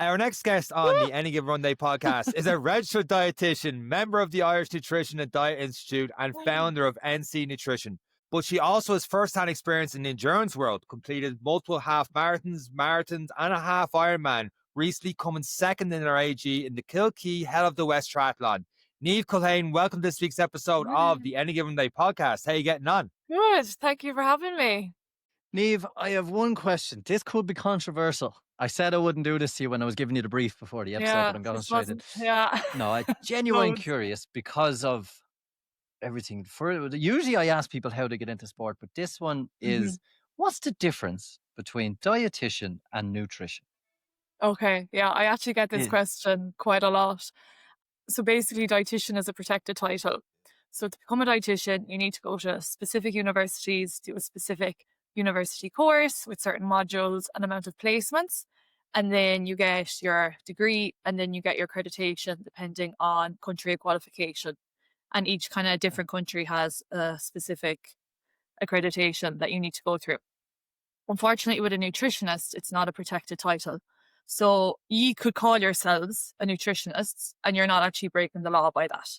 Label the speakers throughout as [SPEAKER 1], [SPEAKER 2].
[SPEAKER 1] Our next guest on the Any Given Monday podcast is a registered dietitian, member of the Irish Nutrition and Diet Institute, and founder of NC Nutrition. But she also has first-hand experience in the endurance world, completed multiple half marathons, and a half Ironman, recently coming second in her AG in the Kilkee Hell of the West Triathlon. Niamh Culhane, welcome to this week's episode of the Any Given Day podcast. How are you getting on?
[SPEAKER 2] Good. Thank you for having me.
[SPEAKER 3] Niamh, I have one question. This could be controversial. I said I wouldn't do this to you when I was giving you the brief before the episode, but I'm going straight in.
[SPEAKER 2] Yeah.
[SPEAKER 3] No, I'm genuinely curious because of everything. Usually I ask people how to get into sport, but this one is, what's the difference between dietitian and nutrition?
[SPEAKER 2] Okay. Yeah, I actually get this question quite a lot. So basically, dietitian is a protected title. So to become a dietitian, you need to go to specific universities, do a specific university course with certain modules and amount of placements. And then you get your degree and then you get your accreditation depending on country of qualification. And each kind of different country has a specific accreditation that you need to go through. Unfortunately, with a nutritionist, it's not a protected title. So you could call yourselves a nutritionist and you're not actually breaking the law by that.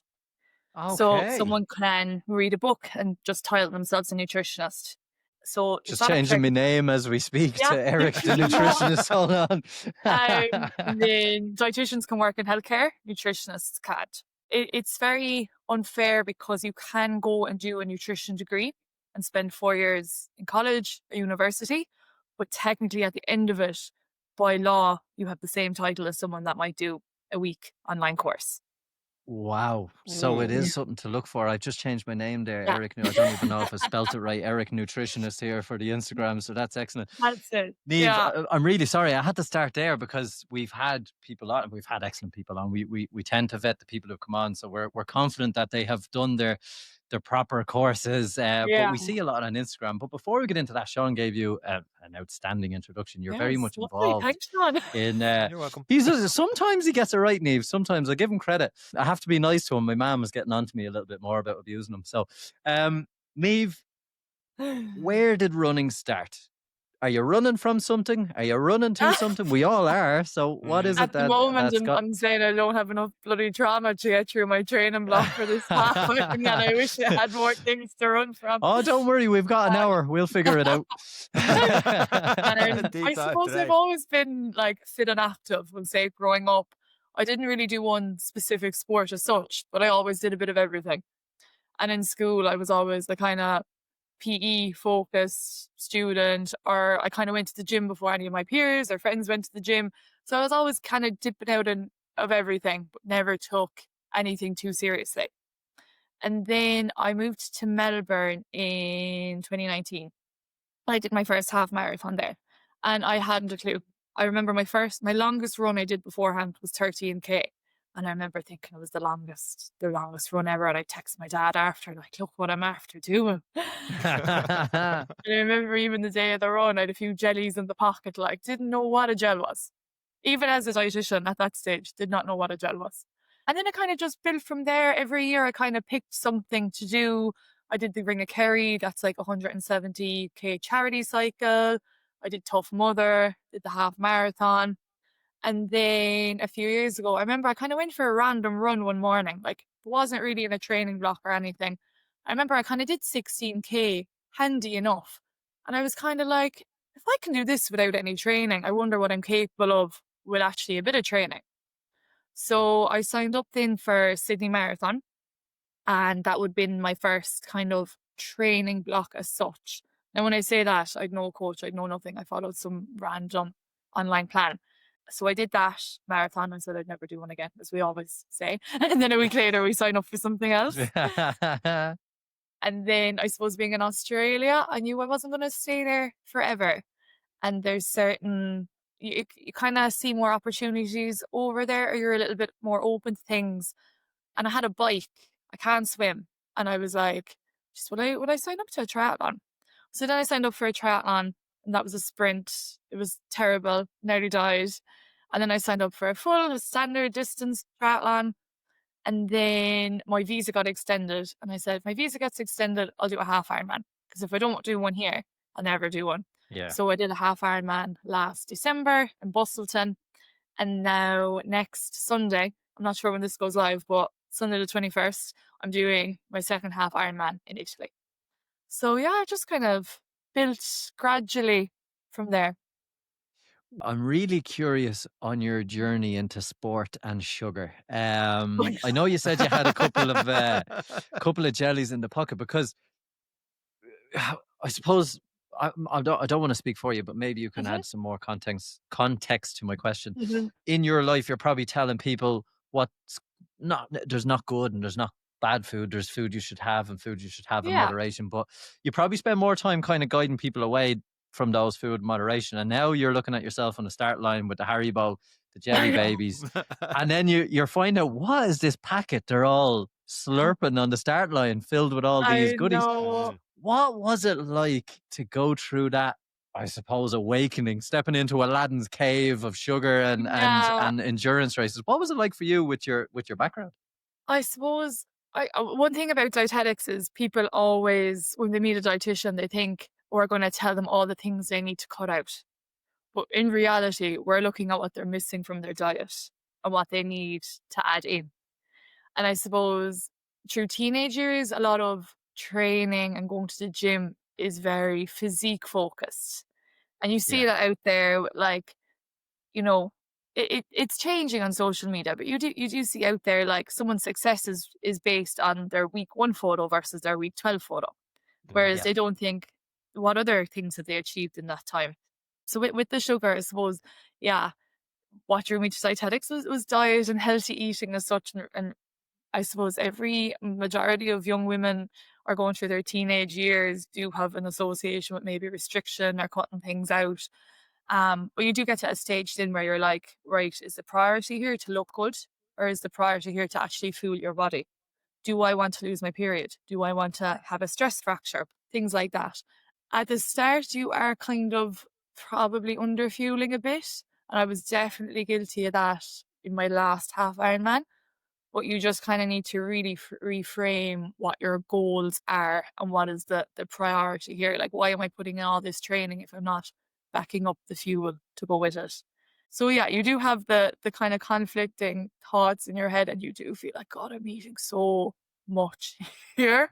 [SPEAKER 3] Okay.
[SPEAKER 2] So someone can read a book and just title themselves a nutritionist. So
[SPEAKER 3] just changing my name as we speak to Eric, the nutritionist. Hold on.
[SPEAKER 2] And then dietitians can work in healthcare, nutritionists can't. It's very unfair because you can go and do a nutrition degree and spend 4 years in college or university, but technically at the end of it, by law, you have the same title as someone that might do a week online course.
[SPEAKER 3] Wow. So it is something to look for. I just changed my name there, Eric. I don't even know if I spelt it right. Eric Nutritionist here for the Instagram. So that's excellent.
[SPEAKER 2] That's it.
[SPEAKER 3] Niamh, I'm really sorry. I had to start there because we've had people on. We've had excellent people on. We tend to vet the people who've come on. So we're confident that they have done their proper courses. But we see a lot on Instagram. But before we get into that, Sean gave you an outstanding introduction. You're very much involved.
[SPEAKER 2] Thanks, Sean.
[SPEAKER 3] You're
[SPEAKER 1] welcome.
[SPEAKER 3] Sometimes he gets it right, Niamh. Sometimes I give him credit. I have to be nice to him. My mum is getting on to me a little bit more about abusing him. So, Niamh, where did running start? Are you running from something? Are you running to something? We all are. So what is it
[SPEAKER 2] At the moment, I'm saying I don't have enough bloody trauma to get through my training block for this half. And I wish I had more things to run from.
[SPEAKER 3] Oh, don't worry. We've got an hour. We'll figure it out.
[SPEAKER 2] I suppose I've always been like fit and active. We'll say growing up. I didn't really do one specific sport as such, but I always did a bit of everything. And in school, I was always the kind of PE focused student, or I kind of went to the gym before any of my peers or friends went to the gym. So I was always kind of dipping out of everything, but never took anything too seriously. And then I moved to Melbourne in 2019. I did my first half marathon there and I hadn't a clue. I remember my longest run I did beforehand was 13K. And I remember thinking it was the longest run ever. And I texted my dad after, like, look what I'm after doing. And I remember even the day of the run, I had a few jellies in the pocket, like, didn't know what a gel was. Even as a dietitian at that stage, did not know what a gel was. And then it kind of just built from there. Every year I kind of picked something to do. I did the Ring of Kerry, that's like 170K charity cycle. I did Tough Mudder, did the half marathon. And then a few years ago, I remember I kind of went for a random run one morning. Like, it wasn't really in a training block or anything. I remember I kind of did 16K, handy enough. And I was kind of like, if I can do this without any training, I wonder what I'm capable of with actually a bit of training. So I signed up then for Sydney Marathon. And that would have been my first kind of training block as such. Now, when I say that, I'd no coach, I'd know nothing. I followed some random online plan. So I did that marathon and said I'd never do one again, as we always say. And then a week later, we signed up for something else. And then I suppose being in Australia, I knew I wasn't going to stay there forever. And there's certain, you kind of see more opportunities over there, or you're a little bit more open to things. And I had a bike. I can't swim. And I was like, just would I sign up to a triathlon? So then I signed up for a triathlon. And that was a sprint. It was terrible. Nearly died. And then I signed up for a full standard distance triathlon. And then my visa got extended. And I said, if my visa gets extended, I'll do a half Ironman. Because if I don't do one here, I'll never do one.
[SPEAKER 3] Yeah.
[SPEAKER 2] So I did a half Ironman last December in Bustleton. And now next Sunday, I'm not sure when this goes live, but Sunday the 21st, I'm doing my second half Ironman in Italy. So yeah, I just kind of built gradually from there.
[SPEAKER 3] I'm really curious on your journey into sport and sugar. I know you said you had a couple of jellies in the pocket, because I suppose I don't want to speak for you, but maybe you can
[SPEAKER 2] Mhm,
[SPEAKER 3] add some more context to my question.
[SPEAKER 2] mhm.
[SPEAKER 3] In your life, you're probably telling people what's not there's not good and there's not bad food. There's food you should have and food you should have in
[SPEAKER 2] Yeah,
[SPEAKER 3] moderation. But you probably spend more time kind of guiding people away from those food in moderation. And now you're looking at yourself on the start line with the Haribo, the jelly
[SPEAKER 2] I know.
[SPEAKER 3] babies, and then you're finding out, what is this packet they're all slurping on the start line, filled with all these
[SPEAKER 2] I
[SPEAKER 3] goodies.
[SPEAKER 2] know.
[SPEAKER 1] Mhm.
[SPEAKER 3] What was it like to go through that, I suppose, awakening, stepping into Aladdin's cave of sugar
[SPEAKER 2] Yeah,
[SPEAKER 3] and endurance races? What was it like for you with your background?
[SPEAKER 2] I suppose one thing about dietetics is people always, when they meet a dietitian, they think we're going to tell them all the things they need to cut out. But in reality, we're looking at what they're missing from their diet and what they need to add in. And I suppose through teenage years, a lot of training and going to the gym is very physique focused. And you see
[SPEAKER 3] Yeah.
[SPEAKER 2] that out there, like, you know, it's changing on social media, but you do see out there like someone's success is based on their week 1 photo versus their week 12 photo.
[SPEAKER 1] Mhm.
[SPEAKER 2] Whereas
[SPEAKER 3] Yeah.
[SPEAKER 2] they don't think what other things have they achieved in that time. So with the sugar, I suppose, yeah, what drew me to dietetics was diet and healthy eating as such. And I suppose every majority of young women are going through their teenage years do have an association with maybe restriction or cutting things out. But you do get to a stage then where you're like, right, is the priority here to look good, or is the priority here to actually fuel your body? Do I want to lose my period? Do I want to have a stress fracture? Things like that. At the start, you are kind of probably under fueling a bit. And I was definitely guilty of that in my last half Ironman. But you just kind of need to really reframe what your goals are and what is the priority here. Like, why am I putting in all this training if I'm not backing up the fuel to go with it? So yeah, you do have the kind of conflicting thoughts in your head, and you do feel like, God, I'm eating so much here.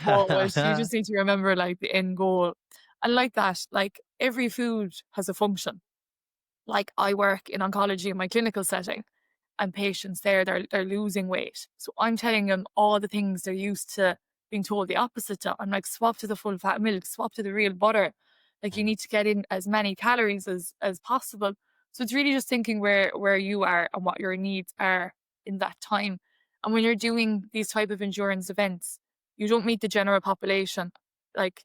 [SPEAKER 2] But you just need to remember like the end goal. And like that, like every food has a function. Like I work in oncology in my clinical setting, and patients there, they're losing weight. So I'm telling them all the things they're used to being told the opposite to. I'm like, swap to the full fat milk, swap to the real butter. Like you
[SPEAKER 1] Mhm.
[SPEAKER 2] need to get in as many calories as possible. So it's really just thinking where you are and what your needs are in that time. And when you're doing these type of endurance events, you don't meet the general population. Like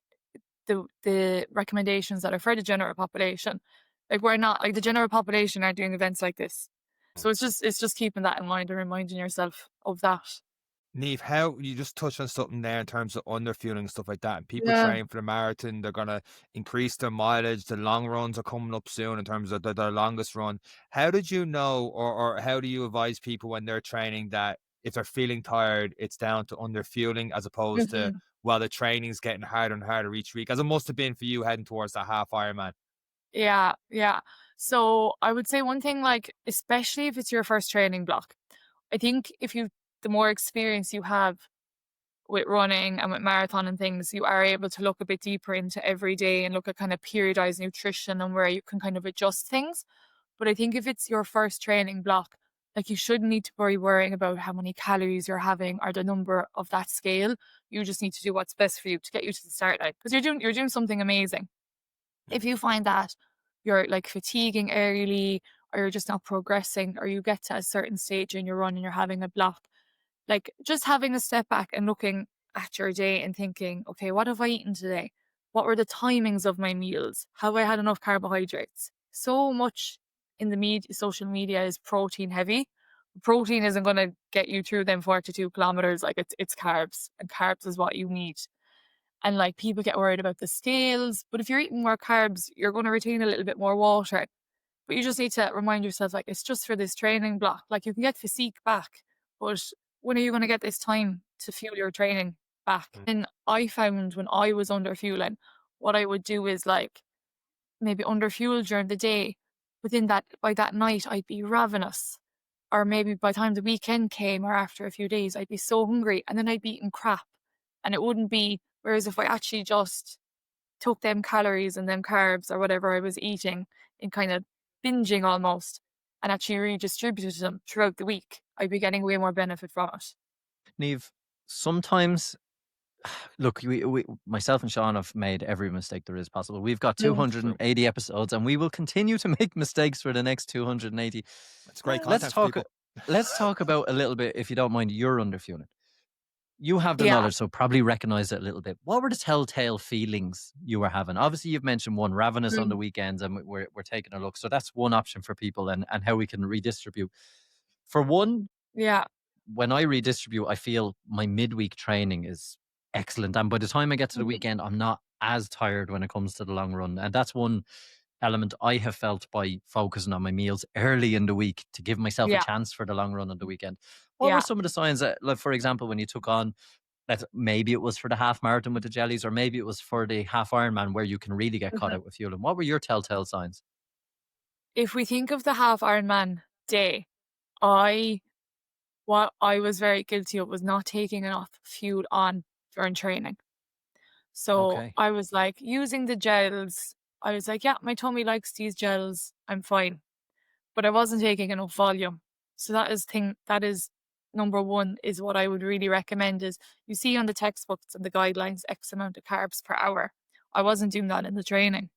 [SPEAKER 2] the recommendations that are for the general population. Like we're not like the general population aren't doing events like this. So it's just keeping that in mind and reminding yourself of that.
[SPEAKER 1] Niamh, how you just touched on something there in terms of underfueling and stuff like that. And people
[SPEAKER 2] Yeah.
[SPEAKER 1] train for the marathon, they're gonna increase their mileage. The long runs are coming up soon in terms of their longest run. How did you know, or how do you advise people when they're training that if they're feeling tired, it's down to underfueling as opposed to
[SPEAKER 2] Mhm.
[SPEAKER 1] well, the training's getting harder and harder each week, as it must have been for you heading towards that half Ironman.
[SPEAKER 2] Yeah, yeah. So I would say one thing, like, especially if it's your first training block, I think the more experience you have with running and with marathon and things, you are able to look a bit deeper into every day and look at kind of periodized nutrition and where you can kind of adjust things. But I think if it's your first training block, like you shouldn't need to worrying about how many calories you're having or the number of that scale. You just need to do what's best for you to get you to the start line because you're doing something amazing. If you find that you're like fatiguing early or you're just not progressing or you get to a certain stage in your run and you're having a block, like just having a step back and looking at your day and thinking, okay, what have I eaten today? What were the timings of my meals? Have I had enough carbohydrates? So much in the social media is protein heavy. Protein isn't going to get you through them 42 kilometers. Like it's carbs, and carbs is what you need. And like people get worried about the scales, but if you're eating more carbs, you're going to retain a little bit more water. But you just need to remind yourself, like, it's just for this training block. Like, you can get physique back, but when are you going to get this time to fuel your training back?
[SPEAKER 1] Mm.
[SPEAKER 2] And I found when I was under fueling, what I would do is like maybe under fuel during the day, But then by that night, I'd be ravenous. Or maybe by the time the weekend came or after a few days, I'd be so hungry and then I'd be eating crap. And it wouldn't be, whereas if I actually just took them calories and them carbs or whatever I was eating and kind of binging almost and actually redistributed them throughout the week, I'd be getting way more benefit from it.
[SPEAKER 3] Niamh, sometimes, look, myself and Sean have made every mistake there is possible. We've got 280 episodes and we will continue to make mistakes for the next 280.
[SPEAKER 1] That's great content for people.
[SPEAKER 3] Let's talk about a little bit, if you don't mind, your underfueling. You have the knowledge, so probably recognize it a little bit. What were the telltale feelings you were having? Obviously, you've mentioned one, ravenous on the weekends, and we're taking a look. So that's one option for people and how we can redistribute. For one, when I redistribute, I feel my midweek training is excellent. And by the time I get to the weekend, I'm not as tired when it comes to the long run. And that's one element I have felt by focusing on my meals early in the week to give myself a chance for the long run on the weekend. What were some of the signs that, like, for example, when you took on, maybe it was for the half marathon with the jellies, or maybe it was for the half Ironman where you can really get caught out with fueling? What were your telltale signs?
[SPEAKER 2] If we think of the half Ironman day, what I was very guilty of was not taking enough fuel on during training. So I was like using the gels. I was like, yeah, my tummy likes these gels. I'm fine. But I wasn't taking enough volume. So that is number one, is what I would really recommend is you see on the textbooks and the guidelines, X amount of carbs per hour. I wasn't doing that in the training.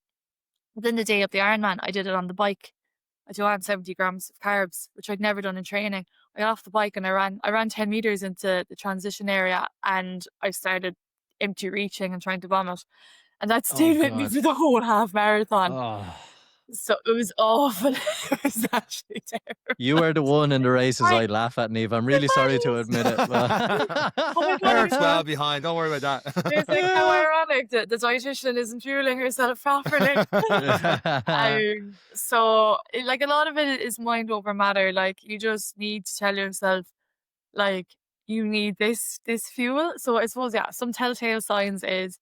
[SPEAKER 2] But then the day of the Ironman, I did it on the bike. I took on 70 grams of carbs, which I'd never done in training. I got off the bike and I ran 10 meters into the transition area and I started empty reaching and trying to vomit. And that stayed with me for the whole half marathon. So it was awful. It was actually terrible.
[SPEAKER 3] You are the one in the races I'd laugh at, Niamh. I'm really sorry to admit it.
[SPEAKER 1] Eric's well behind. Don't worry about that.
[SPEAKER 2] It's like how ironic that the dietitian isn't fueling herself properly. So, like, a lot of it is mind over matter. Like, you just need to tell yourself, like, you need this fuel. So I suppose, some telltale signs is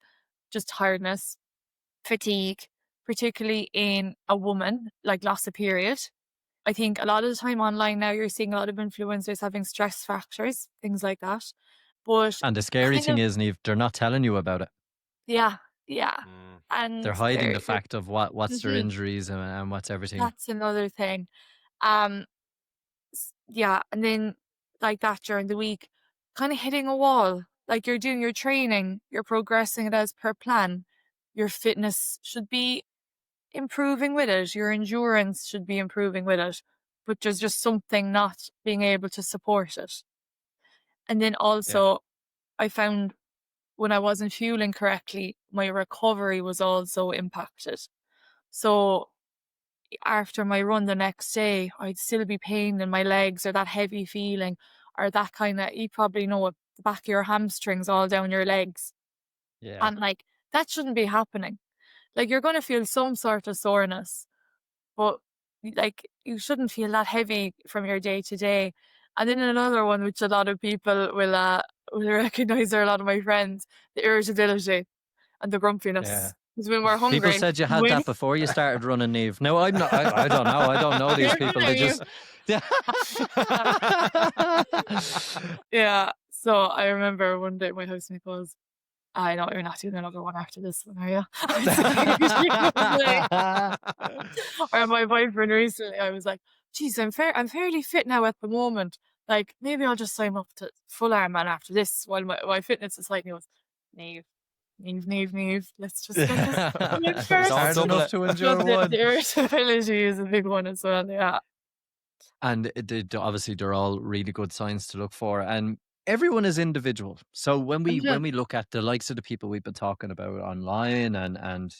[SPEAKER 2] just tiredness, fatigue, particularly in a woman, like loss of period. I think a lot of the time online now you're seeing a lot of influencers having stress fractures, things like that.
[SPEAKER 3] And the scary thing is, Niamh, they're not telling you about it.
[SPEAKER 2] Yeah. And
[SPEAKER 3] they're hiding the fact of what's their injuries and what's everything.
[SPEAKER 2] That's another thing. And then like that during the week, kind of hitting a wall. Like, you're doing your training, you're progressing it as per plan. Your fitness should be improving with it. Your endurance should be improving with it. But there's just something not being able to support it. And then also, I found when I wasn't fueling correctly, my recovery was also impacted. So after my run the next day, I'd still be pain in my legs, or that heavy feeling, or that kind of, you probably know it, the back of your hamstrings all down your legs. And like, that shouldn't be happening. Like, you're going to feel some sort of soreness, but like, you shouldn't feel that heavy from your day to day. And then another one, which a lot of people will recognize, or a lot of my friends, the irritability and the grumpiness. Because when we're hungry,
[SPEAKER 3] people said you had that before you started running, Niamh. No, I'm not. I don't know. I don't know these people. They just
[SPEAKER 2] So I remember one day my housemate goes, I know you're not doing another one after this one, are you? Or my boyfriend recently, I was like, geez, I'm fairly fit now at the moment. Like, maybe I'll just sign up to full Ironman after this while my fitness is like, Niamh, let's just get this first.
[SPEAKER 3] It's enough to endure one.
[SPEAKER 2] The irritability is a big one as well,
[SPEAKER 3] And obviously they're all really good signs to look for. And everyone is individual. So when we look at the likes of the people we've been talking about online, and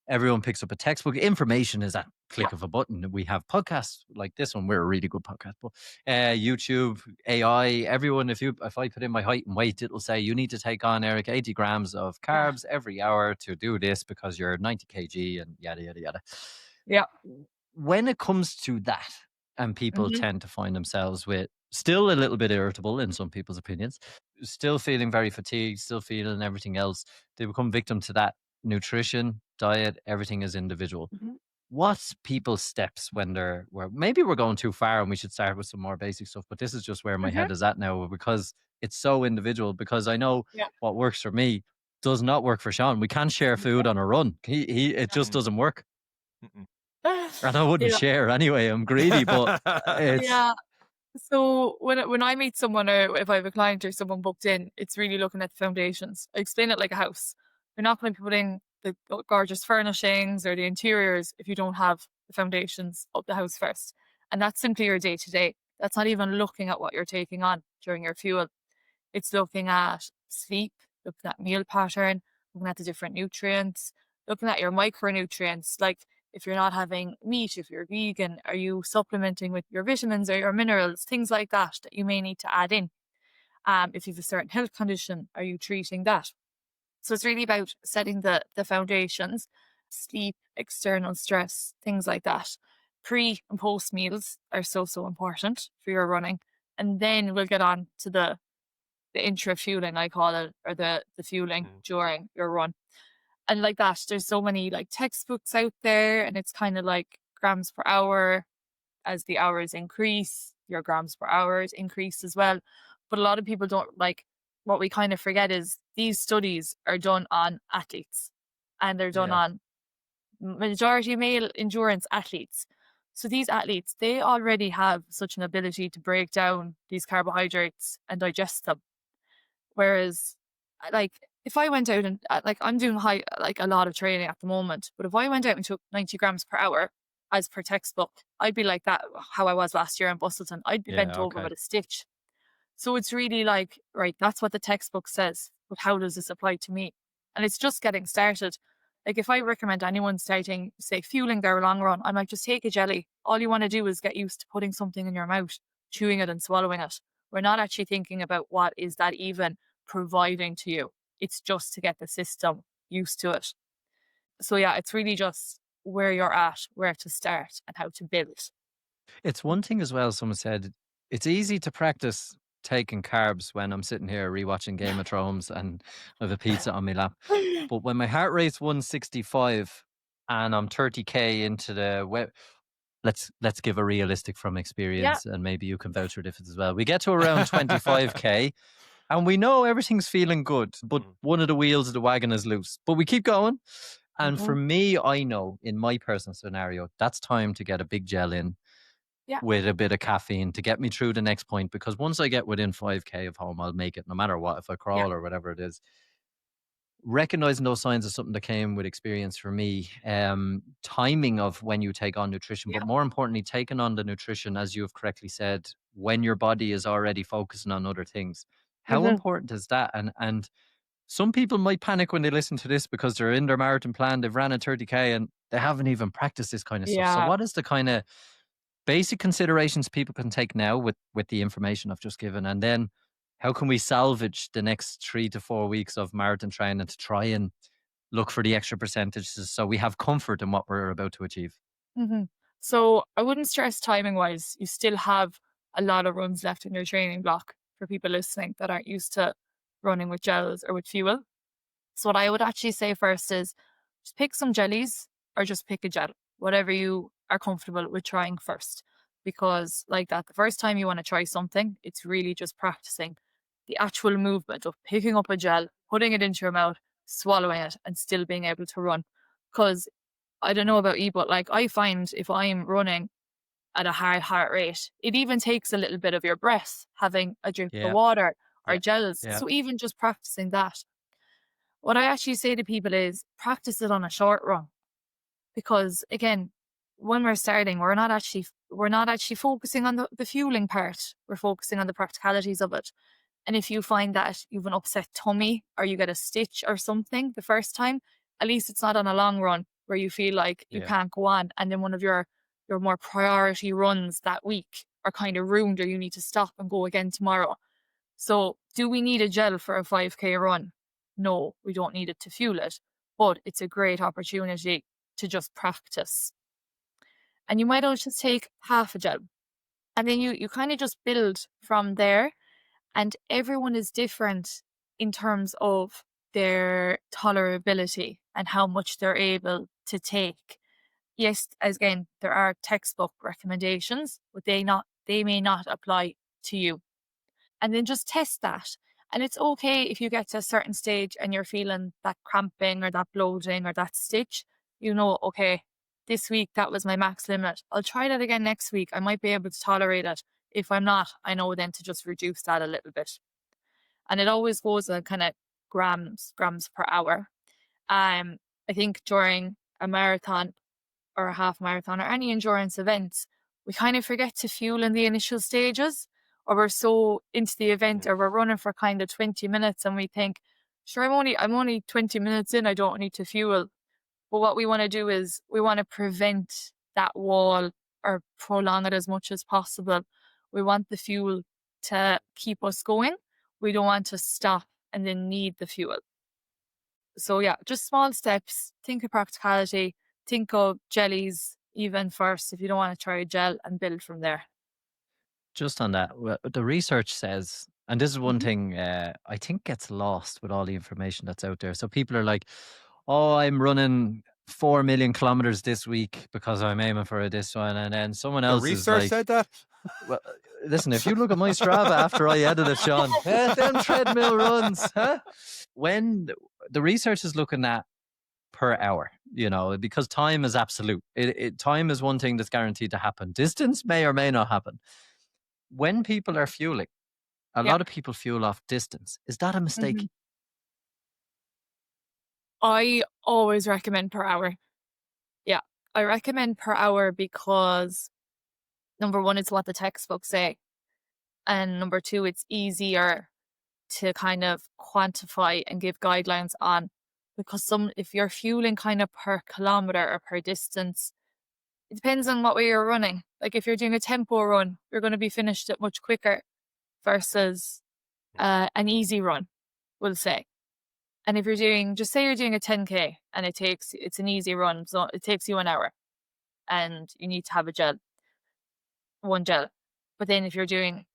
[SPEAKER 3] everyone picks up a textbook, information is at click of a button. We have podcasts like this one. We're a really good podcast. But YouTube, AI, everyone, if I put in my height and weight, it'll say you need to take on, Eric, 80 grams of carbs every hour to do this because you're 90 kg and yada, yada, yada.
[SPEAKER 2] Yeah.
[SPEAKER 3] When it comes to that, and people tend to find themselves with still a little bit irritable in some people's opinions, still feeling very fatigued, still feeling everything else, they become victim to that. Nutrition, diet, everything is individual. what's people's steps when maybe we're going too far and we should start with some more basic stuff, but this is just where my
[SPEAKER 2] Mhm.
[SPEAKER 3] head is at now, because it's so individual, because I know
[SPEAKER 2] Yeah.
[SPEAKER 3] what works for me does not work for Sean. We can't share food on a run. It just
[SPEAKER 1] Mm.
[SPEAKER 3] doesn't work.
[SPEAKER 1] Mm-mm.
[SPEAKER 3] And I wouldn't
[SPEAKER 2] Yeah.
[SPEAKER 3] share anyway. I'm greedy, but it's
[SPEAKER 2] Yeah. So when I meet someone, or if I have a client or someone booked in, it's really looking at the foundations. I explain it like a house. You're not going to be putting the gorgeous furnishings or the interiors if you don't have the foundations of the house first. And that's simply your day to day. That's not even looking at what you're taking on during your fuel. It's looking at sleep, looking at meal pattern, looking at the different nutrients, looking at your micronutrients. Like if you're not having meat, if you're vegan, are you supplementing with your vitamins or your minerals, things like that that you may need to add in. If you have a certain health condition, are you treating that? So it's really about setting the foundations, sleep, external stress, things like that. Pre and post meals are so important for your running. And then we'll get on to the intra fueling, I call it, or the fueling during your run. And like that, there's so many like textbooks out there, and it's kind of like grams per hour. As the hours increase, your grams per hours increase as well. But a lot of people don't like, what we kind of forget is these studies are done on athletes, and they're done
[SPEAKER 3] yeah,
[SPEAKER 2] on majority male endurance athletes. So these athletes, they already have such an ability to break down these carbohydrates and digest them. Whereas, like, if I went out and like I'm doing like a lot of training at the moment, but if I went out and took 90 grams per hour as per textbook, I'd be like that how I was last year in Bustleton. I'd be bent
[SPEAKER 3] yeah,
[SPEAKER 2] over
[SPEAKER 3] okay.
[SPEAKER 2] with a stitch. So it's really like, right, that's what the textbook says, but how does this apply to me? And it's just getting started. Like if I recommend anyone starting, say, fueling their long run, I'm like, just take a jelly. All you want to do is get used to putting something in your mouth, chewing it and swallowing it. We're not actually thinking about what is that even providing to you. It's just to get the system used to it. So yeah, it's really just where you're at, where to start, and how to build.
[SPEAKER 3] It's one thing as well, someone said, it's easy to practice taking carbs when I'm sitting here rewatching Game of Thrones and I have a pizza on my lap. But when my heart rate's 165 and I'm 30K into the web, let's give a realistic from
[SPEAKER 2] Yeah.
[SPEAKER 3] experience, and maybe you can vouch for this as well. We get to around 25K and we know everything's feeling good, but one of the wheels of the wagon is loose. But we keep going. And for
[SPEAKER 2] Mhm.
[SPEAKER 3] me, I know in my personal scenario, that's time to get a big gel in
[SPEAKER 2] Yeah.
[SPEAKER 3] with a bit of caffeine to get me through the next point. Because once I get within 5K of home, I'll make it no matter what, if I
[SPEAKER 2] Yeah.
[SPEAKER 3] crawl or whatever it is. Recognizing those signs is something that came with experience for me. Timing of when you take on nutrition,
[SPEAKER 2] Yeah.
[SPEAKER 3] but more importantly, taking on the nutrition, as you have correctly said, when your body is already focusing on other things. How
[SPEAKER 2] Mhm.
[SPEAKER 3] important is that? And some people might panic when they listen to this because they're in their marathon plan, they've ran a 30K and they haven't even practiced this kind of stuff. So
[SPEAKER 2] Yeah.
[SPEAKER 3] what is the kind of basic considerations people can take now with the information I've just given? And then how can we salvage the next 3 to 4 weeks of marathon training to try and look for the extra percentages so we have comfort in what we're about to achieve?
[SPEAKER 2] Mhm. So I wouldn't stress timing wise. You still have a lot of runs left in your training block for people listening that aren't used to running with gels or with fuel. So what I would actually say first is just pick some jellies or just pick a gel, whatever you are comfortable with trying first. Because like that, the first time you want to try something, it's really just practicing the actual movement of picking up a gel, putting it into your mouth, swallowing it, and still being able to run. Because I don't know about you, but like I find if I'm running at a high heart rate, it even takes a little bit of your breath, having a drink of
[SPEAKER 3] Yeah,
[SPEAKER 2] water or
[SPEAKER 3] yeah,
[SPEAKER 2] gels.
[SPEAKER 3] yeah,
[SPEAKER 2] So even just practicing that. What I actually say to people is practice it on a short run. Because again, when we're starting, we're not actually focusing on the fueling part. We're focusing on the practicalities of it. And if you find that you've an upset tummy or you get a stitch or something the first time, at least it's not on a long run where you feel like you
[SPEAKER 3] yeah.
[SPEAKER 2] can't go on. And then one of your more priority runs that week are kind of ruined, or you need to stop and go again tomorrow. So do we need a gel for a 5K run? No, we don't need it to fuel it, but it's a great opportunity to just practice. And you might also just take half a gel, and then you kind of just build from there. And everyone is different in terms of their tolerability and how much they're able to take. yes, as again, there are textbook recommendations, but they may not apply to you. And then just test that. And it's okay if you get to a certain stage and you're feeling that cramping or that bloating or that stitch, okay, this week that was my max limit. I'll try that again next week. I might be able to tolerate it. If I'm not, I know then to just reduce that a little bit. And it always goes in kind of grams per hour. I think during a marathon or a half marathon or any endurance events, we kind of forget to fuel in the initial stages, or we're so into the event, or we're running for kind of 20 minutes and we think, sure, I'm only 20 minutes in, I don't need to fuel. But what we want to do is we want to prevent that wall or prolong it as much as possible. We want the fuel to keep us going. We don't want to stop and then need the fuel. So yeah, just small steps. Think of practicality. Think of jellies even first if you don't want to try a gel, and build from there.
[SPEAKER 3] Just on that, the research says, and this is one thing I think gets lost with all the information that's out there. So people are like, oh, I'm running 4 million kilometers this week because I'm aiming for this one. And then someone else is
[SPEAKER 1] research
[SPEAKER 3] like,
[SPEAKER 1] said that?
[SPEAKER 3] well, listen, if you look at my Strava after I edited Sean, them treadmill runs, when the research is looking at per hour, because time is absolute. Time is one thing that's guaranteed to happen. Distance may or may not happen. When people are fueling, a lot of people fuel off distance. Is that a mistake?
[SPEAKER 2] I always recommend per hour. Yeah, I recommend per hour because number one, it's what the textbooks say. And number two, it's easier to kind of quantify and give guidelines on, because if you're fueling kind of per kilometer or per distance, it depends on what way you're running. Like if you're doing a tempo run, you're going to be finished it much quicker versus an easy run, we'll say. And if just say you're doing a 10K and it's an easy run, so it takes you an hour and you need to have one gel. But then if you're doing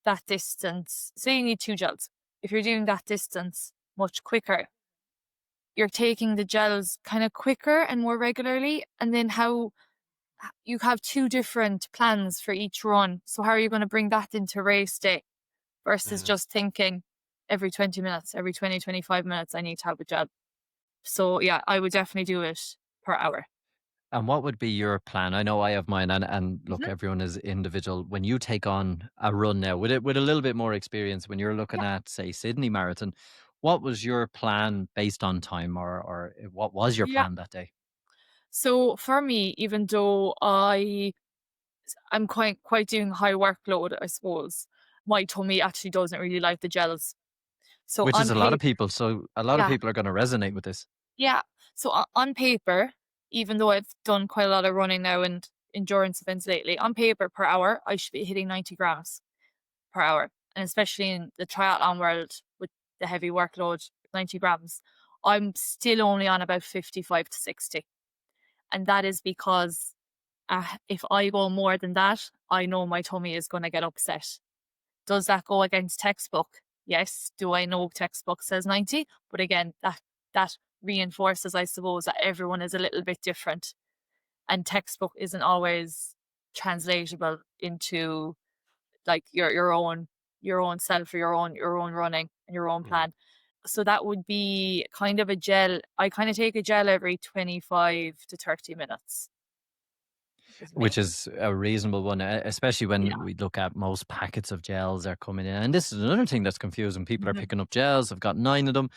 [SPEAKER 2] that distance, say you need 2 gels. If you're doing that distance much quicker, you're taking the gels kind of quicker and more regularly. And then how you have 2 different plans for each run. So how are you going to bring that into race day versus just thinking every 20 minutes, every 20, 25 minutes, I need to have a gel. So yeah, I would definitely do it per hour.
[SPEAKER 3] And what would be your plan? I know I have mine, and look, everyone is individual. When you take on a run now, with a little bit more experience, when you're looking at, say, Sydney Marathon, what was your plan based on time, or what was your plan that day?
[SPEAKER 2] So for me, even though I'm quite doing high workload, I suppose, my tummy actually doesn't really like the gels. So
[SPEAKER 3] which is a lot of people. So a lot of people are going to resonate with this.
[SPEAKER 2] Yeah. So on paper, even though I've done quite a lot of running now and endurance events lately, on paper per hour, I should be hitting 90 grams per hour. And especially in the triathlon world with the heavy workload, 90 grams, I'm still only on about 55 to 60. And that is because if I go more than that, I know my tummy is going to get upset. Does that go against textbook? Yes. Do I know textbook says 90? But again, that reinforces, I suppose, that everyone is a little bit different. And textbook isn't always translatable into like your own self or your own running and your own plan. So that would be kind of a gel. I kind of take a gel every 25 to 30 minutes.
[SPEAKER 3] Which is a reasonable one, especially when we look at most packets of gels are coming in. And this is another thing that's confusing. People are picking up gels. I've got 9 of them.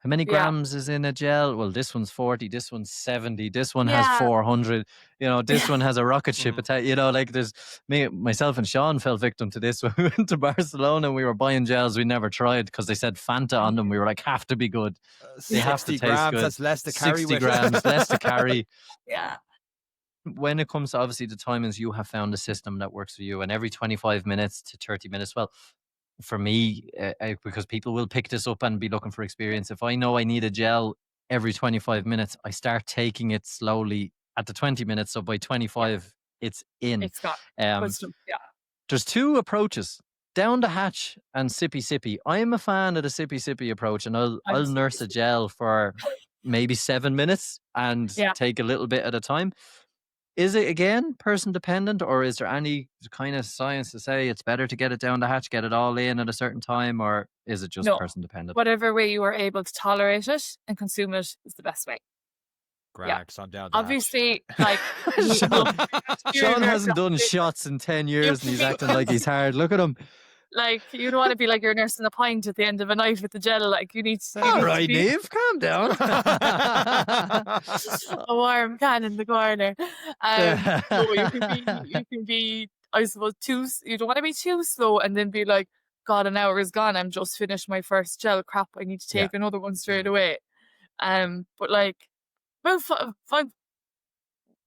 [SPEAKER 3] How many grams is in a gel? Well, this one's 40, this one's 70, this one has 400, this one has a rocket ship attack, like there's myself and Sean fell victim to this when we went to Barcelona and we were buying gels we never tried because they said Fanta on them. We were like, have to be good. They have to taste
[SPEAKER 1] grams,
[SPEAKER 3] good.
[SPEAKER 1] that's less to carry
[SPEAKER 3] 60 grams, less to carry.
[SPEAKER 2] Yeah.
[SPEAKER 3] When it comes to obviously the timings, you have found a system that works for you, and every 25 minutes to 30 minutes, well, for me, because people will pick this up and be looking for experience. If I know I need a gel every 25 minutes, I start taking it slowly at the 20 minutes. So by 25, it's in.
[SPEAKER 2] It's got wisdom. Yeah.
[SPEAKER 3] There's 2 approaches, down the hatch and sippy sippy. I'm a fan of the sippy sippy approach, and I'll nurse a gel for maybe 7 minutes and
[SPEAKER 2] Yeah.
[SPEAKER 3] take a little bit at a time. Is it, again, person dependent, or is there any kind of science to say it's better to get it down the hatch, get it all in at a certain time, or is it just
[SPEAKER 2] No.
[SPEAKER 3] person dependent?
[SPEAKER 2] Whatever way you are able to tolerate it and consume it is the best way.
[SPEAKER 1] Grax, I'm down to
[SPEAKER 2] Obviously, like
[SPEAKER 3] Sean hasn't done shots in 10 years and he's acting like he's hard. Look at him.
[SPEAKER 2] Like, you don't want to be like you're nursing a pint at the end of a night with the gel. Like, you need to.
[SPEAKER 3] All right, Niamh, calm down.
[SPEAKER 2] A warm can in the corner. No, you can be, I suppose, you don't want to be too slow and then be like, God, an hour is gone. I'm just finished my first gel. Crap, I need to take another one straight away. But like, well,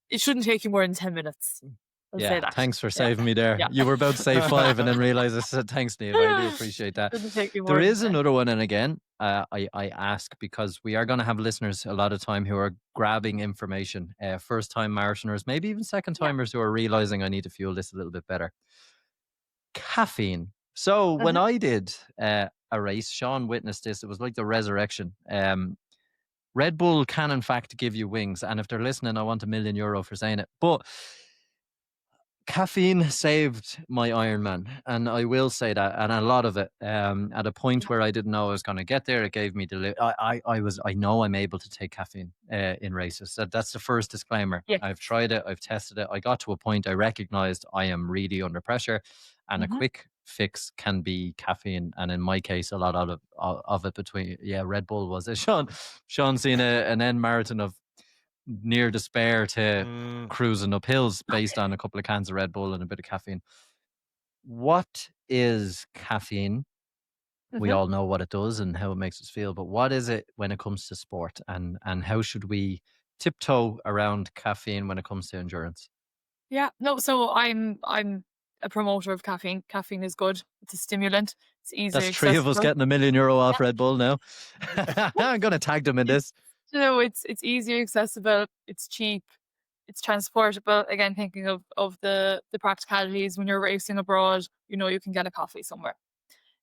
[SPEAKER 2] it shouldn't take you more than 10 minutes. I'll say that.
[SPEAKER 3] Thanks for saving me there. You were about to say 5 and then realised I said thanks, Niamh. I do appreciate that. There is another one, and again, I ask because we are going to have listeners a lot of time who are grabbing information, first-time marathoners, maybe even second-timers who are realising I need to fuel this a little bit better. Caffeine. So when I did a race, Sean witnessed this. It was like the resurrection. Red Bull can, in fact, give you wings. And if they're listening, I want €1 million for saying it. But caffeine saved my Ironman, and I will say that, and a lot of it. At a point where I didn't know I was going to get there, it gave me I know I'm able to take caffeine in races. So that's the first disclaimer.
[SPEAKER 2] Yeah.
[SPEAKER 3] I've tried it, I've tested it. I got to a point I recognized I am really under pressure, and a quick fix can be caffeine. And in my case, a lot of it between Red Bull was it. Sean's seen an end marathon of near despair to cruising up hills based on a couple of cans of Red Bull and a bit of caffeine. What is caffeine? We all know what it does and how it makes us feel, but what is it when it comes to sport, and how should we tiptoe around caffeine when it comes to endurance?
[SPEAKER 2] So I'm a promoter of caffeine. Caffeine is good. It's a stimulant. It's easy.
[SPEAKER 3] That's 3 of us getting €1 million off Red Bull now. I'm going to tag them in this.
[SPEAKER 2] So it's easier, accessible, it's cheap, it's transportable. Again, thinking of the practicalities when you're racing abroad, you can get a coffee somewhere.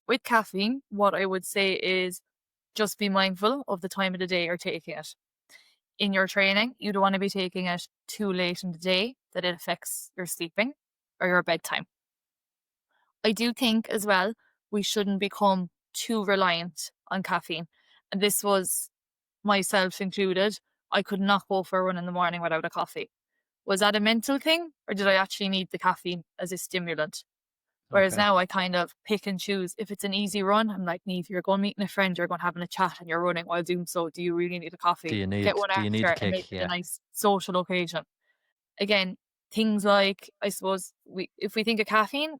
[SPEAKER 2] With caffeine, what I would say is just be mindful of the time of the day you're taking it. In your training, you don't want to be taking it too late in the day that it affects your sleeping or your bedtime. I do think as well, we shouldn't become too reliant on caffeine. And this was myself included. I could not go for a run in the morning without a coffee. Was that a mental thing, or did I actually need the caffeine as a stimulant? Whereas now I kind of pick and choose. If it's an easy run, I'm like, Niamh, you're going meeting a friend, you're going having a chat and you're running while doing so. Do you really need a coffee?
[SPEAKER 3] Do you need
[SPEAKER 2] Get one
[SPEAKER 3] the
[SPEAKER 2] after
[SPEAKER 3] kick?
[SPEAKER 2] and make it a nice social occasion. Again, things like, I suppose, if we think of caffeine,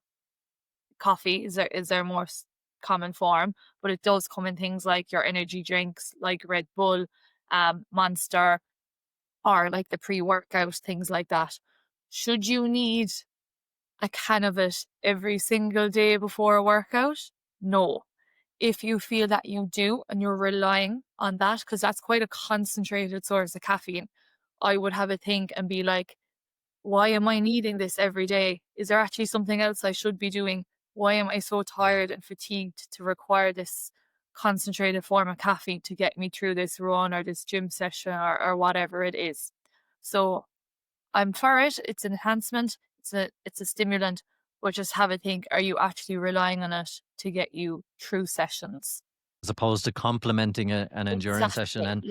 [SPEAKER 2] coffee is their more common form, but it does come in things like your energy drinks, like Red Bull, Monster, or like the pre-workout, things like that. Should you need a can of it every single day before a workout? No. If you feel that you do and you're relying on that, because that's quite a concentrated source of caffeine, I would have a think and be like, why am I needing this every day? Is there actually something else I should be doing? Why am I so tired and fatigued to require this concentrated form of caffeine to get me through this run or this gym session or whatever it is? So I'm for it. It's an enhancement. It's a stimulant, but just have a think, are you actually relying on it to get you through sessions?
[SPEAKER 3] As opposed to complementing an endurance session. And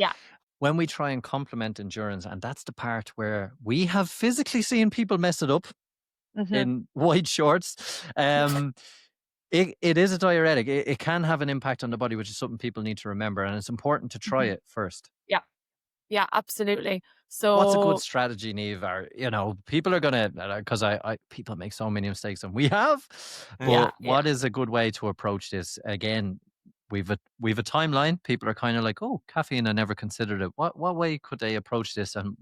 [SPEAKER 3] when we try and complement endurance, and that's the part where we have physically seen people mess it up in white shorts. It is a diuretic. It can have an impact on the body, which is something people need to remember. And it's important to try it first.
[SPEAKER 2] Yeah, absolutely. So
[SPEAKER 3] what's a good strategy, Niamh? Or, people are going to, because people make so many mistakes, and we have. But what is a good way to approach this? Again, we've a timeline. People are kind of like, oh, caffeine, I never considered it. What way could they approach this? And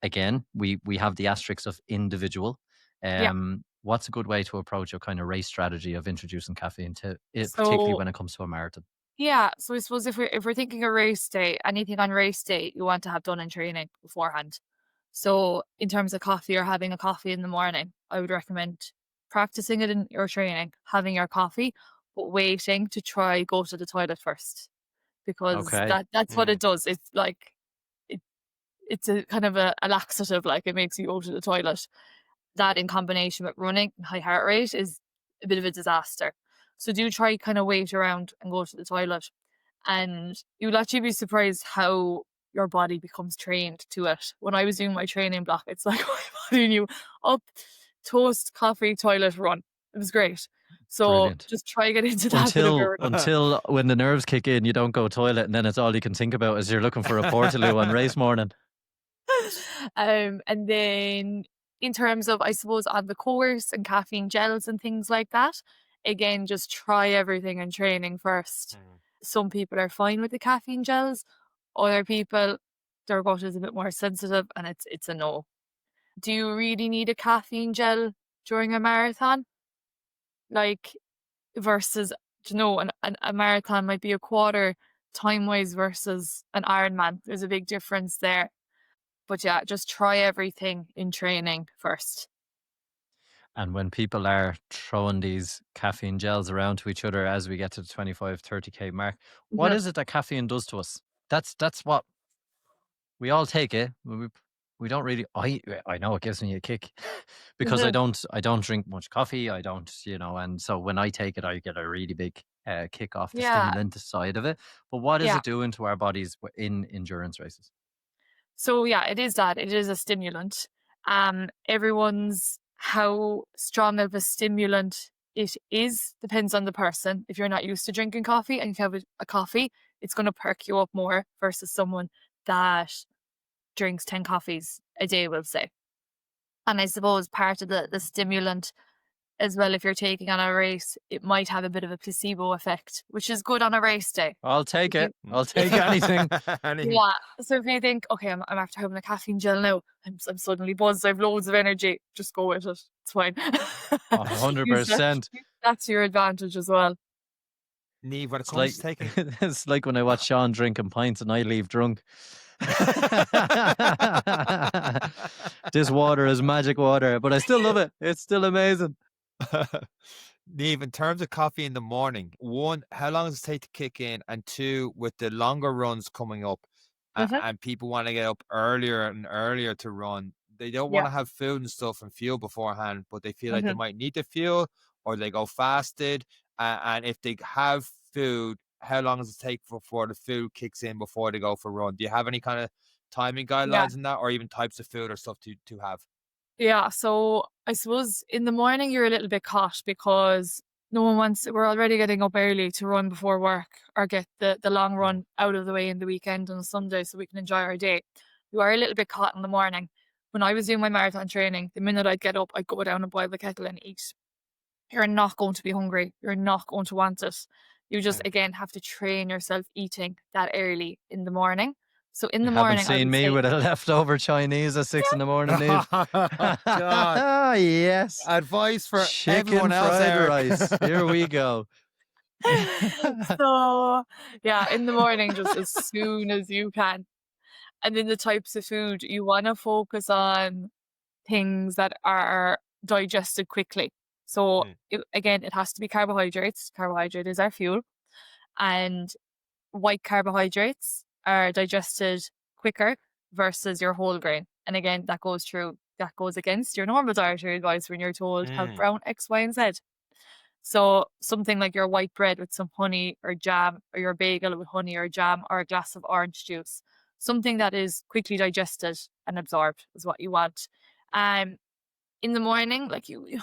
[SPEAKER 3] again, we have the asterisk of individual. What's a good way to approach a kind of race strategy of introducing caffeine to it, particularly when it comes to a marathon?
[SPEAKER 2] Yeah, so I suppose if we're thinking a race day, anything on race day you want to have done in training beforehand. So in terms of coffee or having a coffee in the morning, I would recommend practicing it in your training, having your coffee, but waiting to try go to the toilet first. because
[SPEAKER 3] Okay.
[SPEAKER 2] that's what it does. It's like it's a kind of a laxative, like it makes you go to the toilet. That in combination with running and high heart rate is a bit of a disaster. So do try kind of wait around and go to the toilet. And you'll actually be surprised how your body becomes trained to it. When I was doing my training block, it's like my body knew up, toast, coffee, toilet, run. It was great. So
[SPEAKER 3] Brilliant.
[SPEAKER 2] just try get into that bit of
[SPEAKER 3] Until when the nerves kick in, you don't go toilet, and then it's all you can think about as you're looking for a Portaloo on race morning.
[SPEAKER 2] And then in terms of, I suppose, on the course and caffeine gels and things like that, again, just try everything in training first. Some people are fine with the caffeine gels. Other people, their gut is a bit more sensitive and it's a no. Do you really need a caffeine gel during a marathon? Like versus, a marathon might be a quarter time-wise versus an Ironman. There's a big difference there. But yeah, just try everything in training first.
[SPEAKER 3] And when people are throwing these caffeine gels around to each other as we get to the 25, 30K mark, what is it that caffeine does to us? That's what we all take it. We don't really, I know it gives me a kick because I don't drink much coffee. I don't, and so when I take it, I get a really big kick off the stimulant side of it. But what is it doing to our bodies in endurance races?
[SPEAKER 2] So yeah, it is that. It is a stimulant. Everyone's how strong of a stimulant it is depends on the person. If you're not used to drinking coffee and you have a coffee, it's going to perk you up more versus someone that drinks 10 coffees a day, we'll say. And I suppose part of the stimulant as well, if you're taking on a race, it might have a bit of a placebo effect, which is good on a race day.
[SPEAKER 3] I'll take it. I'll take anything.
[SPEAKER 2] Yeah. So if you think, okay, I'm after having a caffeine gel now, I'm suddenly buzzed, I have loads of energy, just go with it. It's fine.
[SPEAKER 3] 100%.
[SPEAKER 2] That's your advantage as well.
[SPEAKER 1] Niamh, when it comes to taking...
[SPEAKER 3] It's like when I watch Sean drinking pints and I leave drunk. This water is magic water, but I still love it. It's still amazing.
[SPEAKER 1] Niamh, in terms of coffee in the morning, one, how long does it take to kick in? And two, with the longer runs coming up and people want to get up earlier and earlier to run, they don't want to have food and stuff and fuel beforehand, but they feel like they might need the fuel or they go fasted. And if they have food, how long does it take before the food kicks in before they go for a run? Do you have any kind of timing guidelines in that, or even types of food or stuff to have?
[SPEAKER 2] Yeah, so I suppose in the morning you're a little bit caught because no one wants, we're already getting up early to run before work or get the long run out of the way in the weekend on Sunday so we can enjoy our day. You are a little bit caught in the morning. When I was doing my marathon training, the minute I'd get up, I'd go down and boil the kettle and eat. You're not going to be hungry. You're not going to want it. You just, again, have to train yourself eating that early in the morning. So in the morning,
[SPEAKER 3] haven't seen me with a leftover Chinese at 6 a.m, Niamh.
[SPEAKER 1] God.
[SPEAKER 3] Yes.
[SPEAKER 1] Advice for
[SPEAKER 3] chicken
[SPEAKER 1] everyone else
[SPEAKER 3] fried
[SPEAKER 1] there.
[SPEAKER 3] rice. Here we go.
[SPEAKER 2] So yeah, in the morning, just as soon as you can. And then the types of food, you want to focus on things that are digested quickly. So again, it has to be carbohydrates. Carbohydrate is our fuel. And white carbohydrates are digested quicker versus your whole grain. And again, that goes against your normal dietary advice when you're told have brown X, Y, and Z. So something like your white bread with some honey or jam, or your bagel with honey or jam, or a glass of orange juice. Something that is quickly digested and absorbed is what you want. In the morning, like you,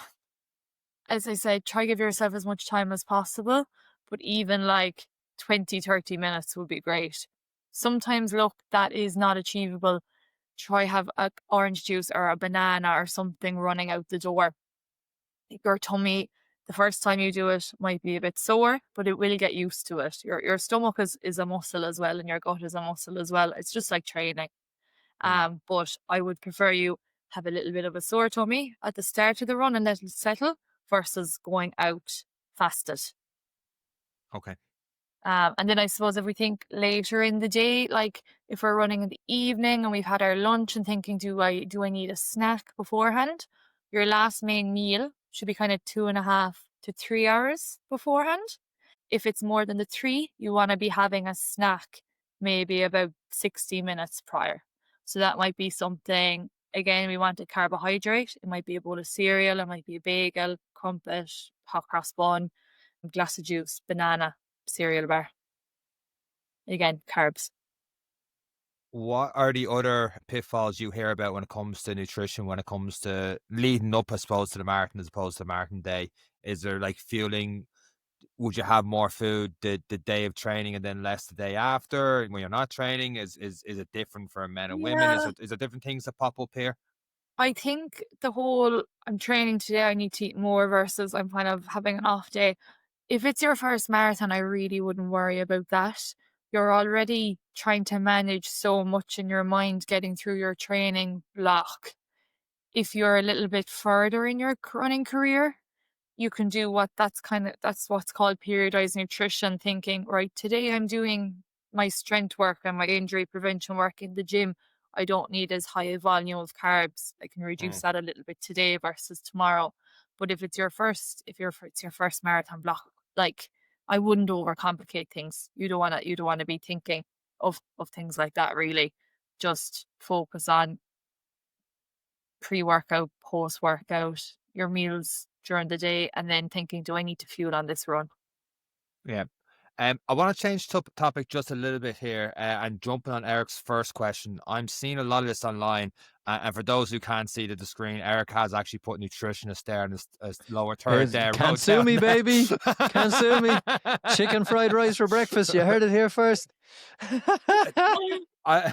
[SPEAKER 2] as I said, try give yourself as much time as possible, but even like 20, 30 minutes would be great. Sometimes, look, that is not achievable. Try have an orange juice or a banana or something running out the door. Your tummy, the first time you do it, might be a bit sore, but it will get used to it. Your stomach is a muscle as well, and your gut is a muscle as well. It's just like training. But I would prefer you have a little bit of a sore tummy at the start of the run and let it settle versus going out fasted.
[SPEAKER 1] Okay.
[SPEAKER 2] And then I suppose if we think later in the day, like if we're running in the evening and we've had our lunch and thinking, do I need a snack beforehand? Your last main meal should be kind of 2.5 to 3 hours beforehand. If it's more than the 3, you want to be having a snack maybe about 60 minutes prior. So that might be something, again, we want a carbohydrate. It might be a bowl of cereal, it might be a bagel, crumpet, hot cross bun, a glass of juice, banana, cereal bar. Again, carbs.
[SPEAKER 1] What are the other pitfalls you hear about when it comes to nutrition, when it comes to leading up, I suppose, to the marathon as opposed to the marathon day? Is there like feeling, would you have more food the day of training and then less the day after when you're not training? Is it different for men and women?
[SPEAKER 2] Yeah.
[SPEAKER 1] Is there different things that pop up here?
[SPEAKER 2] I think the whole I'm training today, I need to eat more versus I'm kind of having an off day. If it's your first marathon, I really wouldn't worry about that. You're already trying to manage so much in your mind getting through your training block. If you're a little bit further in your running career, you can do that's what's called periodized nutrition, thinking, right, today I'm doing my strength work and my injury prevention work in the gym. I don't need as high a volume of carbs. I can reduce that a little bit today versus tomorrow. But if it's your first marathon block, like, I wouldn't overcomplicate things. You don't want to be thinking of things like that, really. Just focus on pre-workout, post-workout, your meals during the day, and then thinking, do I need to fuel on this run?
[SPEAKER 1] Yeah. I want to change topic just a little bit here and jumping on Eric's first question. I'm seeing a lot of this online, and for those who can't see the screen, Eric has actually put nutritionist there in his lower third there.
[SPEAKER 3] Can't sue me, baby. Can't sue me. Chicken fried rice for breakfast. You heard it here first.
[SPEAKER 1] I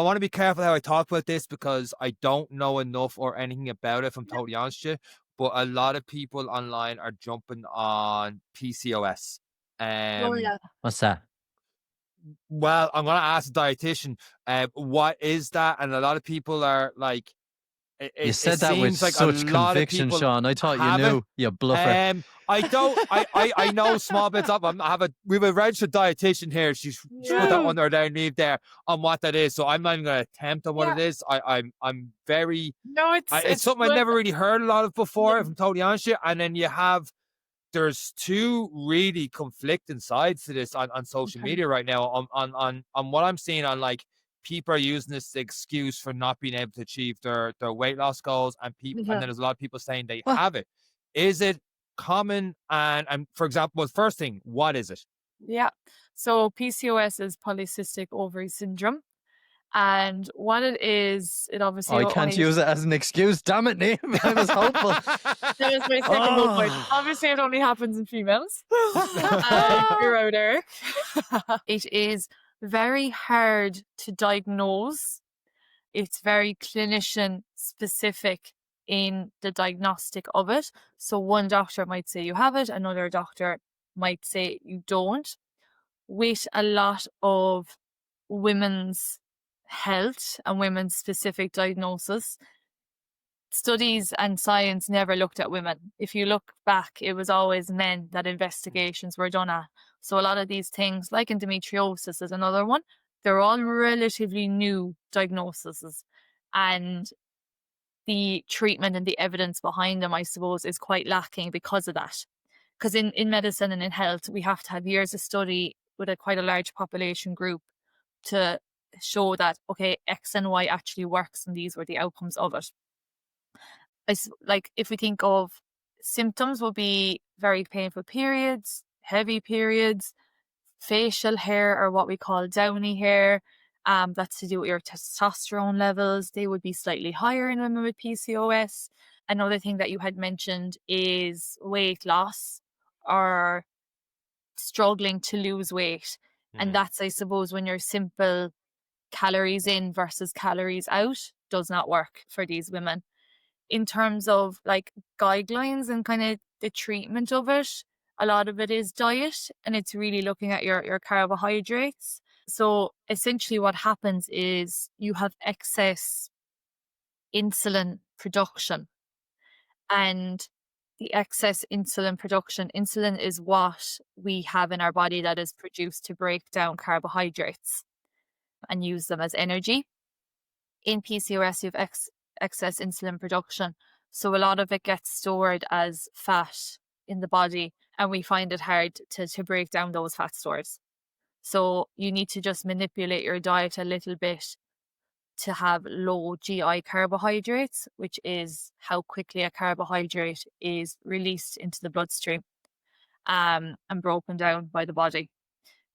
[SPEAKER 1] want to be careful how I talk about this because I don't know enough or anything about it, if I'm totally honest with you. But a lot of people online are jumping on PCOS.
[SPEAKER 3] What's that?
[SPEAKER 1] Well, I'm going to ask the dietitian, what is that? And a lot of people are like,
[SPEAKER 3] You said that with
[SPEAKER 1] like
[SPEAKER 3] such conviction, Sean. I thought you knew, you bluffer.
[SPEAKER 1] I don't. I know small bits of. We have a registered dietitian here. She's put that under their name there on what that is. So I'm not even going to attempt on what it is. I'm very.
[SPEAKER 2] No,
[SPEAKER 1] it's something I never really heard a lot of before. If I'm totally honest with you, and then there's two really conflicting sides to this on social media right now. On what I'm seeing on, like, people are using this excuse for not being able to achieve their weight loss goals, and and then there's a lot of people saying they have it. Is it common? And for example, well, first thing, what is it?
[SPEAKER 2] Yeah. So PCOS is polycystic ovary syndrome. And what it is, it obviously...
[SPEAKER 3] I can't use it as an excuse. Damn it, Niamh. I was hopeful.
[SPEAKER 2] That was my second whole point. Obviously, it only happens in females. You're out, Eric. It is very hard to diagnose. It's very clinician specific in the diagnostic of it. So one doctor might say you have it, another doctor might say you don't. With a lot of women's health and women's specific diagnosis, studies and science never looked at women. If you look back, it was always men that investigations were done at. So a lot of these things, like endometriosis is another one, they're all relatively new diagnoses, and the treatment and the evidence behind them, I suppose, is quite lacking because of that. Because in medicine and in health, we have to have years of study with quite a large population group to show that, okay, X and Y actually works and these were the outcomes of it. Like, if we think of symptoms, will be very painful periods, heavy periods, facial hair, or what we call downy hair. That's to do with your testosterone levels. They would be slightly higher in women with PCOS. Another thing that you had mentioned is weight loss or struggling to lose weight. And that's, I suppose, when your simple calories in versus calories out does not work for these women. In terms of like guidelines and kind of the treatment of it, a lot of it is diet, and it's really looking at your carbohydrates. So essentially what happens is you have excess insulin production, and the excess insulin production, insulin is what we have in our body that is produced to break down carbohydrates and use them as energy. In PCOS, you have excess insulin production. So a lot of it gets stored as fat in the body, and we find it hard to break down those fat stores. So you need to just manipulate your diet a little bit to have low GI carbohydrates, which is how quickly a carbohydrate is released into the bloodstream and broken down by the body.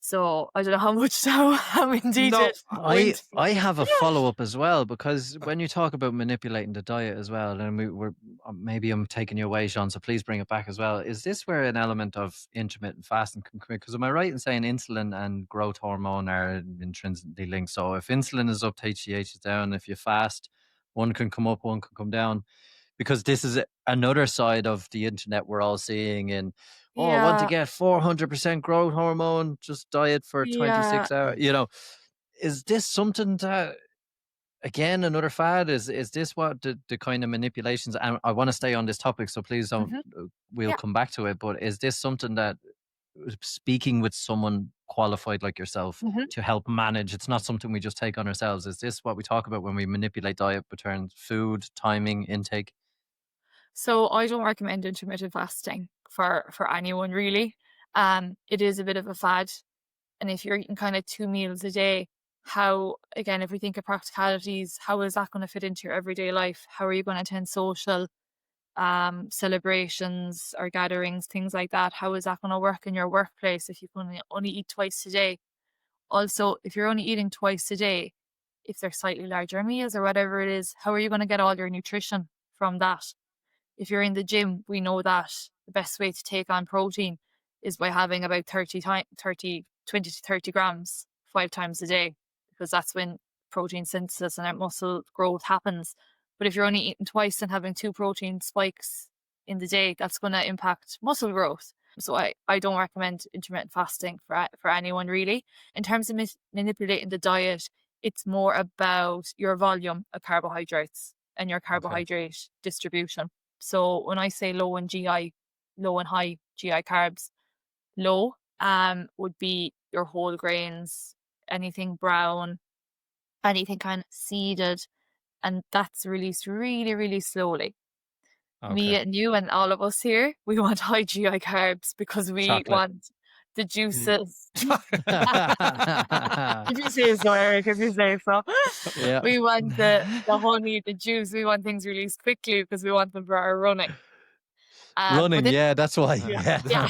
[SPEAKER 2] So I don't know how much how indeed
[SPEAKER 1] No,
[SPEAKER 2] it
[SPEAKER 3] I
[SPEAKER 2] went.
[SPEAKER 3] I have a follow-up as well, because when you talk about manipulating the diet as well, and we're maybe I'm taking you away, Sean, so please bring it back as well. Is this where an element of intermittent fasting can come in? Because am I right in saying insulin and growth hormone are intrinsically linked? So if insulin is up, HGH is down. If you fast, one can come up, one can come down. Because this is another side of the internet we're all seeing in, oh, I want to
[SPEAKER 2] Yeah,
[SPEAKER 3] get 400% growth hormone, just diet for
[SPEAKER 2] yeah.
[SPEAKER 3] 26 hours. Is this something that, again, another fad? Is this what the kind of manipulations? And I want to stay on this topic, so please don't.
[SPEAKER 2] Mhm.
[SPEAKER 3] We'll
[SPEAKER 2] Yeah.
[SPEAKER 3] come back to it. But is this something that, speaking with someone qualified like yourself
[SPEAKER 2] Mhm.
[SPEAKER 3] to help manage, it's not something we just take on ourselves? Is this what we talk about when we manipulate diet between food, timing, intake?
[SPEAKER 2] So I don't recommend intermittent fasting for anyone really. It is a bit of a fad, and if you're eating kind of 2 meals a day, how again, if we think of practicalities, how is that going to fit into your everyday life? How are you going to attend social celebrations or gatherings, things like that? How is that going to work in your workplace if you can only eat twice a day? Also, if you're only eating twice a day, if they're slightly larger meals or whatever it is, how are you going to get all your nutrition from that? If you're in the gym, we know that the best way to take on protein is by having about 20 to 30 grams 5 times a day, because that's when protein synthesis and our muscle growth happens. But if you're only eating twice and having 2 protein spikes in the day, that's going to impact muscle growth. So I don't recommend intermittent fasting for anyone really. In terms of manipulating the diet, it's more about your volume of carbohydrates and your
[SPEAKER 3] Okay.
[SPEAKER 2] carbohydrate distribution. So when I say low and high GI carbs, low would be your whole grains, anything brown, anything kind of seeded, and that's released really, really slowly. Me
[SPEAKER 3] Okay.
[SPEAKER 2] and you and all of us here, we want high GI carbs because we
[SPEAKER 3] Chocolate.
[SPEAKER 2] want the
[SPEAKER 1] Mm.
[SPEAKER 2] juices. If you say so, Eric, if you say so.
[SPEAKER 3] Yeah.
[SPEAKER 2] We want the honey, the juice, we want things released quickly because we want them for our running. But
[SPEAKER 3] Running,
[SPEAKER 2] then,
[SPEAKER 3] yeah, that's why.
[SPEAKER 2] yeah,
[SPEAKER 3] Yeah.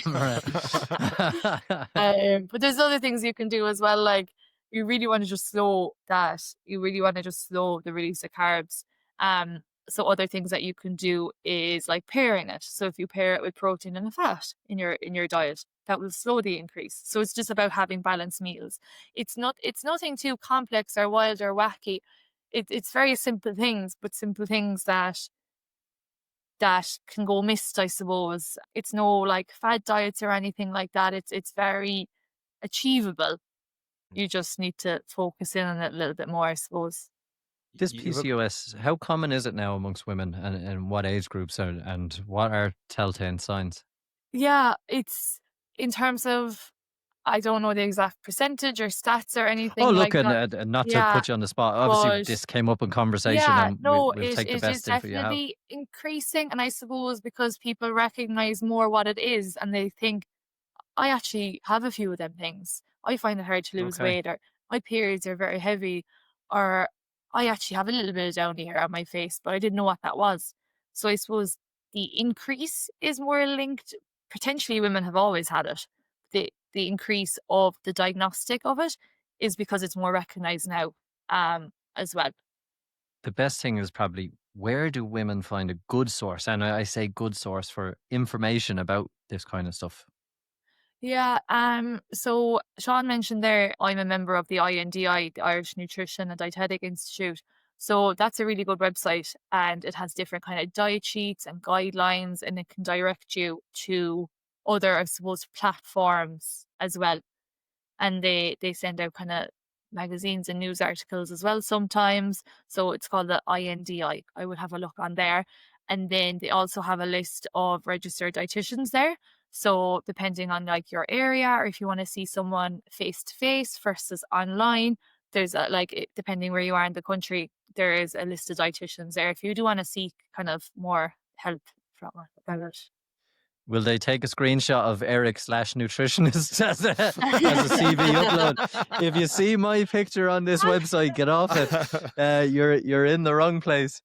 [SPEAKER 2] but there's other things you can do as well. Like you really want to just slow that. You really want to just slow the release of carbs. So other things that you can do is like pairing it. So if you pair it with protein and a fat in your diet, that will slow the increase. So it's just about having balanced meals. It's nothing too complex or wild or wacky. It's very simple things, but simple things that can go missed, I suppose. It's no like fad diets or anything like that. It's very achievable. You just need to focus in on it a little bit more, I suppose.
[SPEAKER 3] This
[SPEAKER 1] You have-
[SPEAKER 3] PCOS, how common is it now amongst women, and what age groups and what are telltale signs?
[SPEAKER 2] Yeah, it's in terms of I don't know the exact percentage or stats or
[SPEAKER 3] Oh,
[SPEAKER 2] anything
[SPEAKER 3] look,
[SPEAKER 2] like
[SPEAKER 3] and,
[SPEAKER 2] that.
[SPEAKER 3] not to
[SPEAKER 2] Yeah,
[SPEAKER 3] put you on the spot. Obviously,
[SPEAKER 2] but
[SPEAKER 3] this came up in conversation,
[SPEAKER 2] yeah,
[SPEAKER 3] and
[SPEAKER 2] no,
[SPEAKER 3] we'll take the
[SPEAKER 2] it is
[SPEAKER 3] best info you have.
[SPEAKER 2] definitely increasing, and I suppose because people recognize more what it is and they think I actually have a few of them things. I find it hard to lose
[SPEAKER 3] Okay.
[SPEAKER 2] weight, or my periods are very heavy, or I actually have a little bit of down here on my face, but I didn't know what that was. So I suppose the increase is more linked. Potentially, women have always had it. The increase of the diagnostic of it is because it's more recognized now, as well.
[SPEAKER 3] The best thing is probably, where do women find a good source? And I say good source for information about this kind of stuff.
[SPEAKER 2] Yeah, so Sean mentioned there, I'm a member of the INDI, the Irish Nutrition and Dietetic Institute. So that's a really good website, and it has different kind of diet sheets and guidelines, and it can direct you to other, I suppose, platforms as well. And they send out kind of magazines and news articles as well sometimes. So it's called the INDI. I would have a look on there. And then they also have a list of registered dietitians there. So depending on like your area, or if you want to see someone face to face versus online, there's depending where you are in the country, there is a list of dietitians there if you do want to seek kind of more help from about it.
[SPEAKER 3] Will they take a screenshot of Eric/nutritionist as a CV upload? If you see my picture on this website, get off it. You're in the wrong place.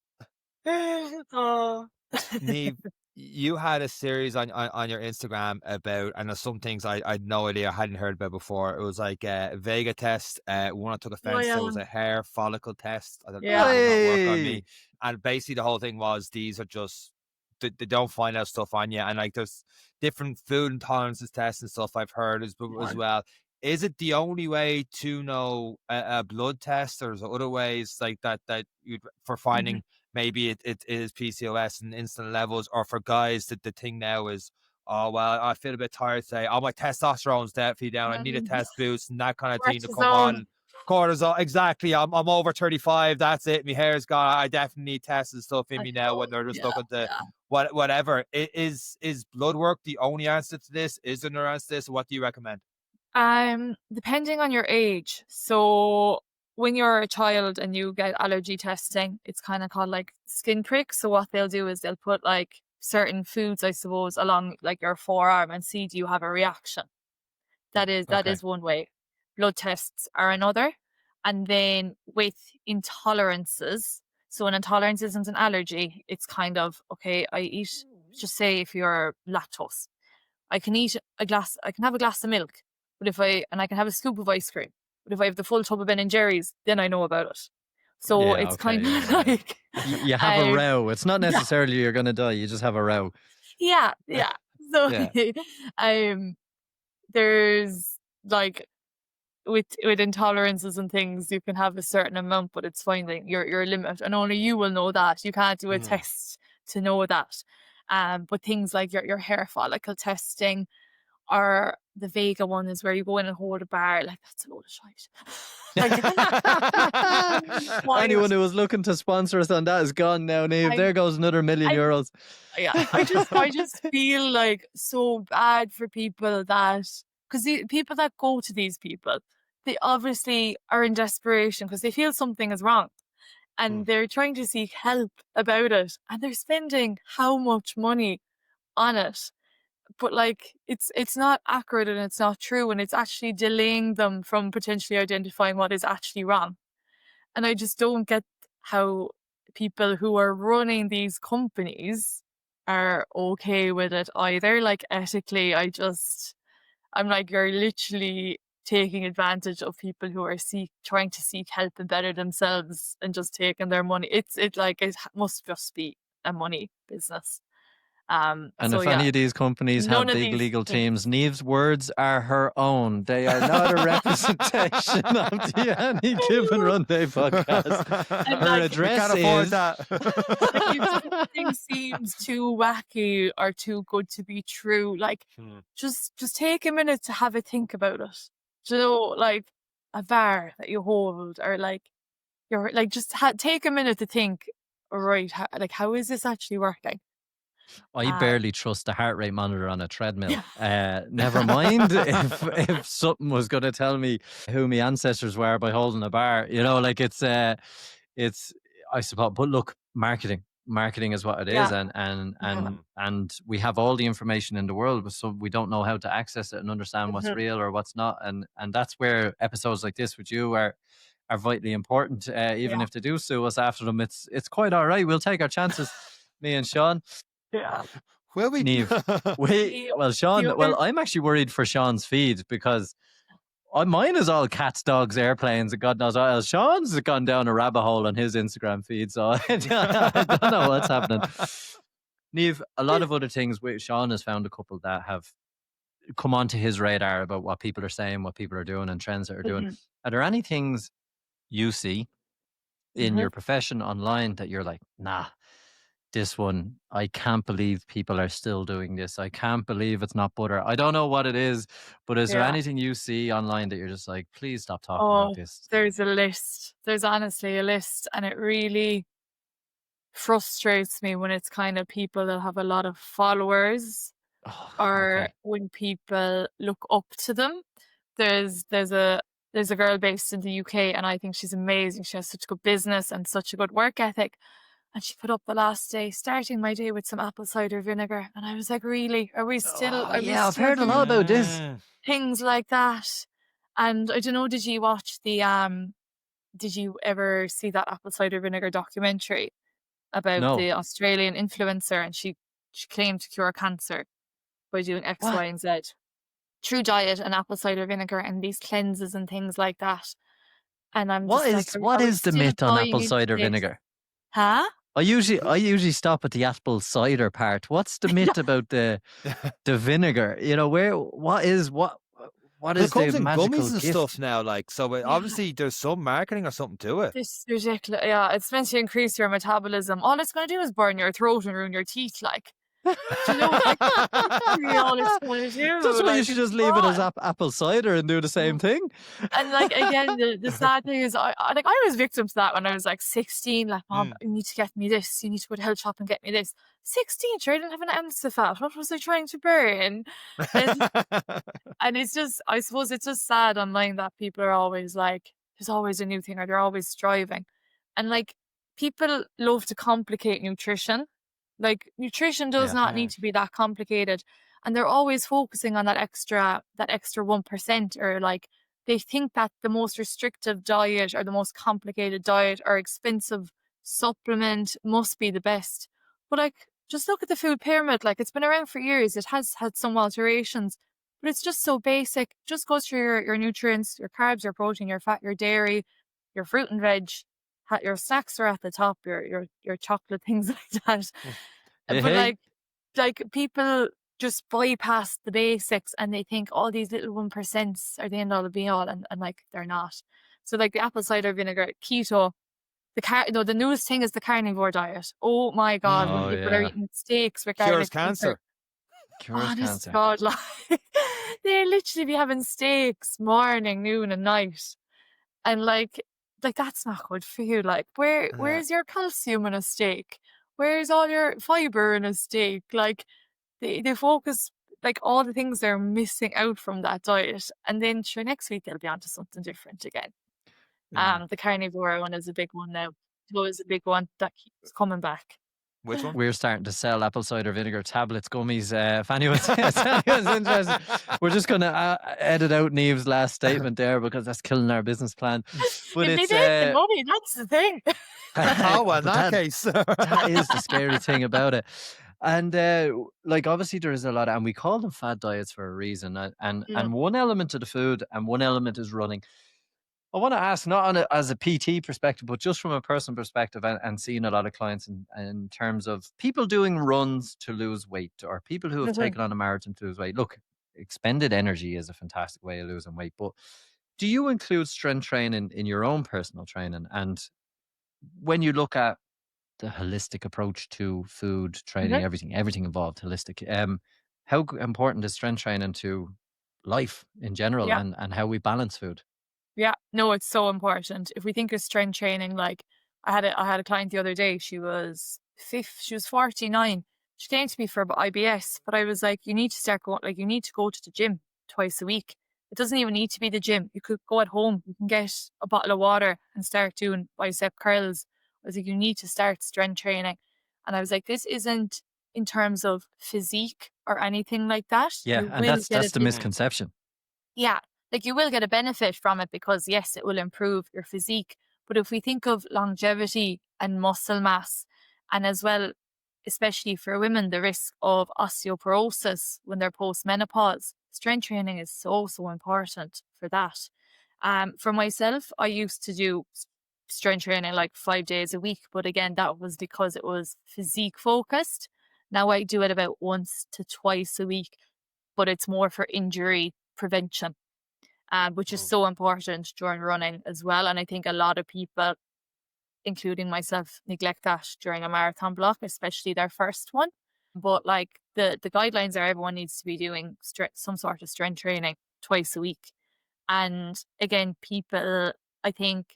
[SPEAKER 2] Oh.
[SPEAKER 1] Niamh, you had a series on your Instagram about, and there's some things I had no idea, I hadn't heard about before. It was like a Vega test. One I took offense to was a hair follicle test. I don't know, it did not work on me. And basically the whole thing was these are just, they don't find out stuff on you. And like there's different food intolerances tests and stuff I've heard as well. Is it the only way to know a blood test, or is there other ways like that you'd for finding maybe it is PCOS and insulin levels? Or for guys, that the thing now is, oh well, I feel a bit tired today, oh my testosterone's definitely down, I need a test boost and that kind of thing to come on. Cortisol, exactly. I'm over 35, that's it, my hair's gone, I definitely need tests and stuff in me now, when they're just looking to whatever. Is blood work the only answer to this? Is there another answer to this? What do you recommend?
[SPEAKER 2] Depending on your age. So when you're a child and you get allergy testing, it's kind of called like skin prick. So what they'll do is they'll put like certain foods, I suppose, along like your forearm and see, do you have a reaction? That is one way. Blood tests are another. And then with intolerances, so an intolerance isn't an allergy. It's kind of, okay, I eat, just say if you're lactose, I can have a glass of milk, but I can have a scoop of ice cream. But if I have the full tub of Ben and Jerry's, then I know about it. So it's kind of like
[SPEAKER 3] you have a row. It's not necessarily you're going to die. You just have a row.
[SPEAKER 2] Yeah. So there's like with intolerances and things, you can have a certain amount, but it's finding your limit, and only you will know that. You can't do a test to know that. But things like your hair follicle testing, or the Vega one is where you go in and hold a bar. Like, that's a load of shite.
[SPEAKER 3] Anyone who was looking to sponsor us on that is gone now, Niamh. There goes another €1 million.
[SPEAKER 2] Yeah, I just feel like so bad for people that, because the people that go to these people, they obviously are in desperation because they feel something is wrong. And they're trying to seek help about it, and they're spending how much money on it. But like, it's not accurate and it's not true, and it's actually delaying them from potentially identifying what is actually wrong. And I just don't get how people who are running these companies are okay with it either. Like, ethically, I'm like, you're literally taking advantage of people who are trying to seek help and better themselves, and just taking their money. It must just be a money business.
[SPEAKER 3] And if any of these companies have big legal teams, Niamh's words are her own. They are not a representation of the Any Given Runday podcast.
[SPEAKER 2] And
[SPEAKER 3] her address is
[SPEAKER 1] that.
[SPEAKER 2] If something seems too wacky or too good to be true, like just take a minute to have a think about it. You know, like a bar that you hold, or like you're like, just take a minute to think. Right, how is this actually working?
[SPEAKER 3] I barely trust a heart rate monitor on a treadmill. Never mind if something was going to tell me who my ancestors were by holding a bar. You know, like it's I suppose. But look, marketing is what it is, and we have all the information in the world, but so we don't know how to access it and understand what's real or what's not. And that's where episodes like this with you are vitally important. Even if they do sue us after them, it's quite all right. We'll take our chances, me and Sean.
[SPEAKER 2] Yeah.
[SPEAKER 1] Will we?
[SPEAKER 3] Niamh. Sean, I'm actually worried for Sean's feed, because mine is all cats, dogs, airplanes, and God knows what else. Sean's gone down a rabbit hole on his Instagram feed, so I don't know what's happening. Niamh, a lot of other things, Sean has found a couple that have come onto his radar about what people are saying, what people are doing, and trends that are doing. Are there any things you see in your profession online that you're like, nah, this one, I can't believe people are still doing this. I can't believe it's not butter. I don't know what it is, but is there anything you see online that you're just like, please stop talking about this?
[SPEAKER 2] There's a list. There's honestly a list, and it really frustrates me when it's kind of people that have a lot of followers, or when people look up to them. There's a girl based in the UK, and I think she's amazing. She has such good business and such a good work ethic. And she put up the last day, starting my day with some apple cider vinegar. And I was like, really? Are we still,
[SPEAKER 3] Oh, yeah, I've heard a lot
[SPEAKER 2] doing
[SPEAKER 3] about this.
[SPEAKER 2] things like that? And I don't know, did you watch did you ever see that apple cider vinegar documentary about
[SPEAKER 3] No.
[SPEAKER 2] the Australian influencer? And she claimed to cure cancer by doing X,
[SPEAKER 3] What?
[SPEAKER 2] Y, and Z through diet and apple cider vinegar and these cleanses and things like that. And I'm
[SPEAKER 3] What
[SPEAKER 2] just
[SPEAKER 3] is
[SPEAKER 2] like,
[SPEAKER 3] what
[SPEAKER 2] are we
[SPEAKER 3] is the
[SPEAKER 2] still
[SPEAKER 3] myth on
[SPEAKER 2] buying
[SPEAKER 3] apple
[SPEAKER 2] into
[SPEAKER 3] cider
[SPEAKER 2] this?
[SPEAKER 3] vinegar?
[SPEAKER 2] Huh?
[SPEAKER 3] I usually stop at the apple cider part. What's the myth about the vinegar? You know, what is
[SPEAKER 1] It
[SPEAKER 3] the
[SPEAKER 1] comes in
[SPEAKER 3] magical
[SPEAKER 1] gummies and
[SPEAKER 3] gift?
[SPEAKER 1] stuff now, like, so
[SPEAKER 2] Yeah.
[SPEAKER 1] obviously there's some marketing or something to it.
[SPEAKER 2] This is ridiculous. Yeah, it's meant to increase your metabolism. All it's going to do is burn your throat and ruin your teeth. Like, do you know, like, that's really all it's going to do.
[SPEAKER 3] That's why you
[SPEAKER 2] like,
[SPEAKER 3] should just
[SPEAKER 2] it's
[SPEAKER 3] leave it as
[SPEAKER 2] not.
[SPEAKER 3] apple cider and do the same thing.
[SPEAKER 2] And like, again, the sad thing is, I was victim to that when I was like 16. Like, Mom, you need to get me this. You need to go to Health Shop and get me this. 16, sure, I didn't have an ounce of fat. What was I trying to burn? And it's just, I suppose it's just sad online that people are always like, there's always a new thing, or they're always striving. And like, people love to complicate nutrition. Like, nutrition does
[SPEAKER 1] Yeah.
[SPEAKER 2] not need to be that complicated. And they're always focusing on that extra 1%, or like, they think that the most restrictive diet or the most complicated diet or expensive supplement must be the best. But like, just look at the food pyramid. Like, it's been around for years. It has had some alterations, but it's just so basic. Just go through your nutrients, your carbs, your protein, your fat, your dairy, your fruit and veg. Your snacks are at the top, your chocolate, things like that. But
[SPEAKER 3] Hey.
[SPEAKER 2] like people just bypass the basics and they think all these little 1% are the end all, the be all, and like, they're not. So like the apple cider vinegar, keto, the newest thing is the carnivore diet. Oh my God, when
[SPEAKER 3] Oh,
[SPEAKER 2] people are
[SPEAKER 3] yeah.
[SPEAKER 2] eating steaks with
[SPEAKER 1] Cures
[SPEAKER 2] garlic
[SPEAKER 1] cancer.
[SPEAKER 3] Cures
[SPEAKER 2] honest
[SPEAKER 3] cancer.
[SPEAKER 2] God, like, they literally be having steaks morning, noon, and night, and like that's not good for you. Like, where's your calcium in a steak? Where's all your fiber in a steak? Like, they focus like all the things they're missing out from that diet, and then sure, next week they'll be onto something different again. The carnivore one is a big one now. So is a big one that keeps coming back.
[SPEAKER 1] Which one?
[SPEAKER 3] We're starting to sell apple cider vinegar tablets, gummies. If anyone's interested, we're just going to edit out Niamh's last statement there because that's killing our business plan. But
[SPEAKER 2] If
[SPEAKER 3] it's
[SPEAKER 2] they make the money, that's the thing.
[SPEAKER 1] Oh, well, in
[SPEAKER 3] but
[SPEAKER 1] that case.
[SPEAKER 3] that is the scary thing about it. And like, obviously there is a lot, and we call them fad diets for a reason. And one element of the food and one element is running. I want to ask, not as a PT perspective, but just from a personal perspective, and seeing a lot of clients in terms of people doing runs to lose weight, or people who have taken on a marathon to lose weight. Look, expended energy is a fantastic way of losing weight, but do you include strength training in your own personal training? And when you look at the holistic approach to food training, everything involved holistic, how important is strength training to life in general, and how we balance food?
[SPEAKER 2] Yeah, no, it's so important. If we think of strength training, like, I had a client the other day. She was 49. She came to me for IBS, but I was like, you need to start going. Like, you need to go to the gym twice a week. It doesn't even need to be the gym. You could go at home. You can get a bottle of water and start doing bicep curls. I was like, you need to start strength training. And I was like, this isn't in terms of physique or anything like that.
[SPEAKER 3] Yeah, and that's the misconception.
[SPEAKER 2] Yeah, like, you will get a benefit from it because, yes, it will improve your physique. But if we think of longevity and muscle mass, and as well, especially for women, the risk of osteoporosis when they're post-menopause, strength training is so, so important for that. For myself, I used to do strength training like 5 days a week. But again, that was because it was physique focused. Now I do it about once to twice a week, but it's more for injury prevention, which is so important during running as well. And I think a lot of people, including myself, neglect that during a marathon block, especially their first one. But like, the guidelines are everyone needs to be doing some sort of strength training twice a week. And again, people, I think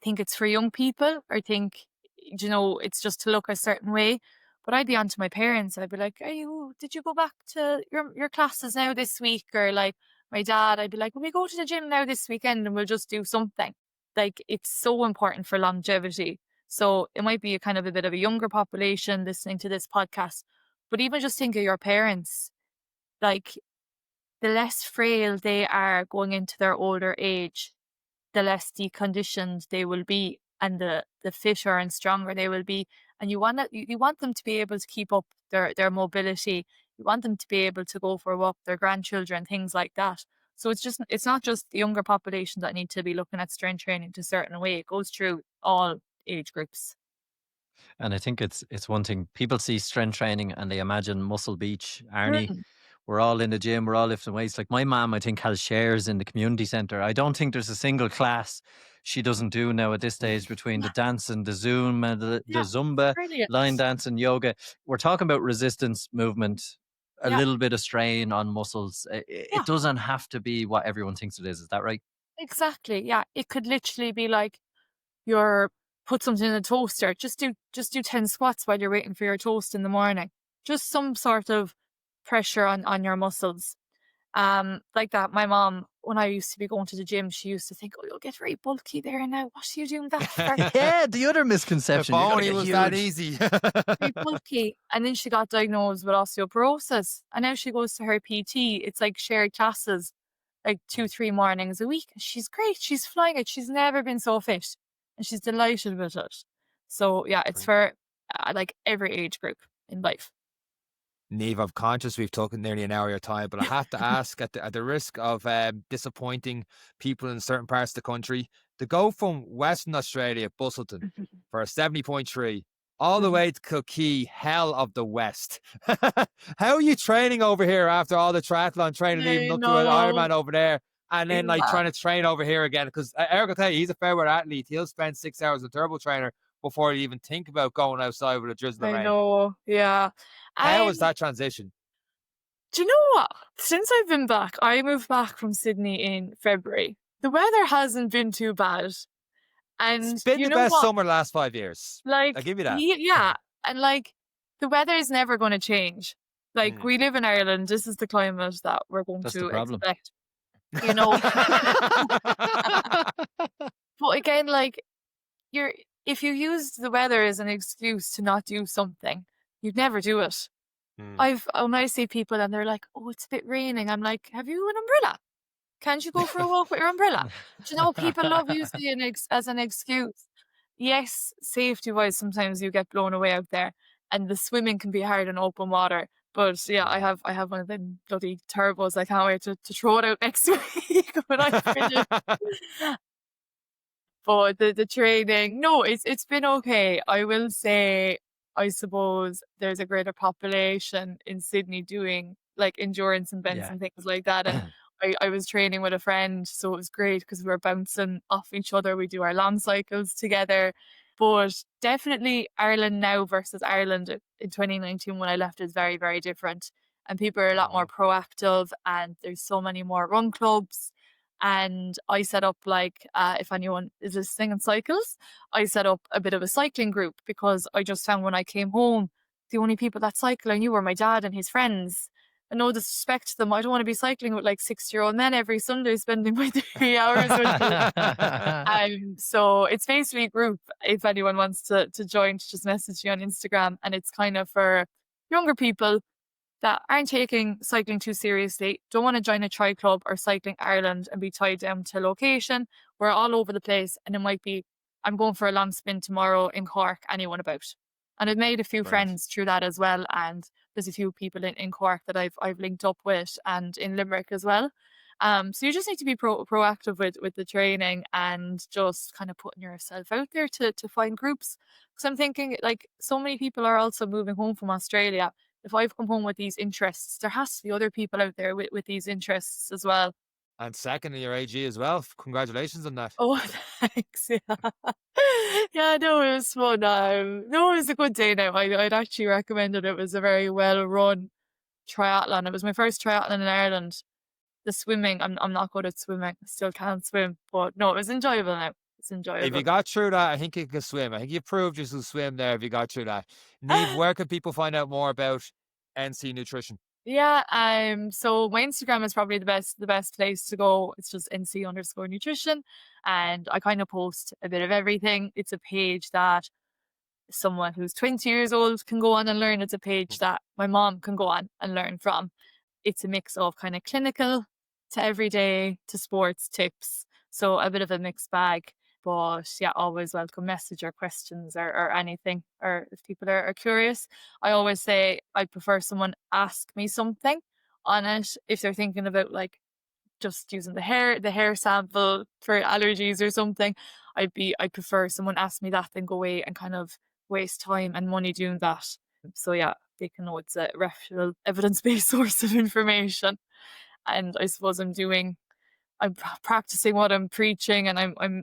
[SPEAKER 2] it's for young people, or think, it's just to look a certain way. But I'd be on to my parents. I'd be like, did you go back to your classes now this week? Or like, my dad, I'd be like, will we go to the gym now this weekend and we'll just do something? Like, it's so important for longevity So it might be a kind of a bit of a younger population listening to this podcast. But even just think of your parents, like the less frail they are going into their older age, the less deconditioned they will be, and the fitter and stronger they will be. And you want you want them to be able to keep up their mobility. You want them to be able to go for a walk, their grandchildren, things like that. So it's not just the younger population that need to be looking at strength training to a certain way. It goes through all age groups.
[SPEAKER 3] And I think it's one thing, people see strength training and they imagine Muscle Beach, Arnie. We're all in the gym, we're all lifting weights. Like my mom, I think, has shares in the community centre. I don't think there's a single class she doesn't do now at this stage, between the dance and the Zoom and the Zumba,
[SPEAKER 2] Brilliant.
[SPEAKER 3] line dance and yoga. We're talking about resistance movement, a little bit of strain on muscles. It doesn't have to be what everyone thinks it is. Is that right?
[SPEAKER 2] Exactly. Yeah. It could literally be like you're put something in the toaster. Just do 10 squats while you're waiting for your toast in the morning. Just some sort of pressure on your muscles. Like that. My mom, when I used to be going to the gym, she used to think, "Oh, you'll get very bulky there now. What are you doing that for?"
[SPEAKER 3] Yeah, the other misconception.
[SPEAKER 1] If only it was that easy.
[SPEAKER 2] Very bulky. And then she got diagnosed with osteoporosis. And now she goes to her PT. It's like shared classes, like 2-3 mornings a week. She's great. She's flying it. She's never been so fit. And she's delighted with it. So yeah, it's for like every age group in life.
[SPEAKER 1] Niamh, I'm conscious we've taken nearly an hour of your time, but I have to ask, at the risk of disappointing people in certain parts of the country, to go from Western Australia, Busselton, for a 70.3 all the way to Kilkee, hell of the West. How are you training over here after all the triathlon training, even up to an Ironman over there, and then like trying to train over here again? Because Eric will tell you, he's a fair weather athlete. He'll spend 6 hours with a turbo trainer before he even think about going outside with a drizzle of rain.
[SPEAKER 2] I know, yeah.
[SPEAKER 1] How was that transition?
[SPEAKER 2] Do you know what? Since I've been back, I moved back from Sydney in February. The weather hasn't been too bad. And
[SPEAKER 1] it's been the best summer the last 5 years. Like, I'll give you that.
[SPEAKER 2] Yeah. And like, the weather is never going to change. Like, we live in Ireland. This is the climate that we're going to expect. You know? But again, like, if you use the weather as an excuse to not do something, you'd never do it. When I see people and they're like, "Oh, it's a bit raining," I'm like, "Have you an umbrella? Can't you go for a walk with your umbrella?" Do you know, people love using it as an excuse. Yes, safety-wise, sometimes you get blown away out there, and the swimming can be hard in open water. But yeah, I have one of them bloody turbos. I can't wait to throw it out next week when I finish. But the training, no, it's been okay. I will say, I suppose there's a greater population in Sydney doing like endurance events and things like that. And I was training with a friend, so it was great because we were bouncing off each other. We do our long cycles together. But definitely Ireland now versus Ireland in 2019 when I left is very, very different. And people are a lot more proactive, and there's so many more run clubs. And I set up, like, if anyone is listening and cycles, I set up a bit of a cycling group because I just found when I came home, the only people that cycle I knew were my dad and his friends. And no disrespect to them, I don't want to be cycling with like 60-year-old men every Sunday spending my 3 hours with them. So it's basically a group. If anyone wants to join, just message me on Instagram. And it's kind of for younger people that aren't taking cycling too seriously, don't want to join a tri club or Cycling Ireland and be tied down to location. We're all over the place, and it might be, I'm going for a long spin tomorrow in Cork, anyone about. And I've made a few friends through that as well, and there's a few people in Cork that I've linked up with, and in Limerick as well. So you just need to be proactive with the training and just kind of putting yourself out there to find groups. Because I'm thinking, like, so many people are also moving home from Australia. If I've come home with these interests, there has to be other people out there with these interests as well.
[SPEAKER 1] And second in your AG as well. Congratulations on that.
[SPEAKER 2] Oh, thanks. Yeah. Yeah, no, it was fun. No, it was a good day now. I'd actually recommend it. It was a very well-run triathlon. It was my first triathlon in Ireland. The swimming, I'm not good at swimming. I still can't swim. But no, it was enjoyable now. It's enjoyable.
[SPEAKER 1] If you got through that, I think you can swim. I think you proved you could swim there if you got through that. Niamh, where can people find out more about NC Nutrition?
[SPEAKER 2] Yeah, so my Instagram is probably the best place to go. It's just NC_nutrition. And I kind of post a bit of everything. It's a page that someone who's 20 years old can go on and learn. It's a page that my mom can go on and learn from. It's a mix of kind of clinical to everyday to sports tips. So a bit of a mixed bag. But yeah, always welcome message or questions or anything, or if people are curious. I always say I prefer someone ask me something on it if they're thinking about like just using the hair sample for allergies or something. I prefer someone ask me that than go away and kind of waste time and money doing that. So yeah, they can know it's a reputable, evidence-based source of information. And I suppose I'm practicing what I'm preaching, and I'm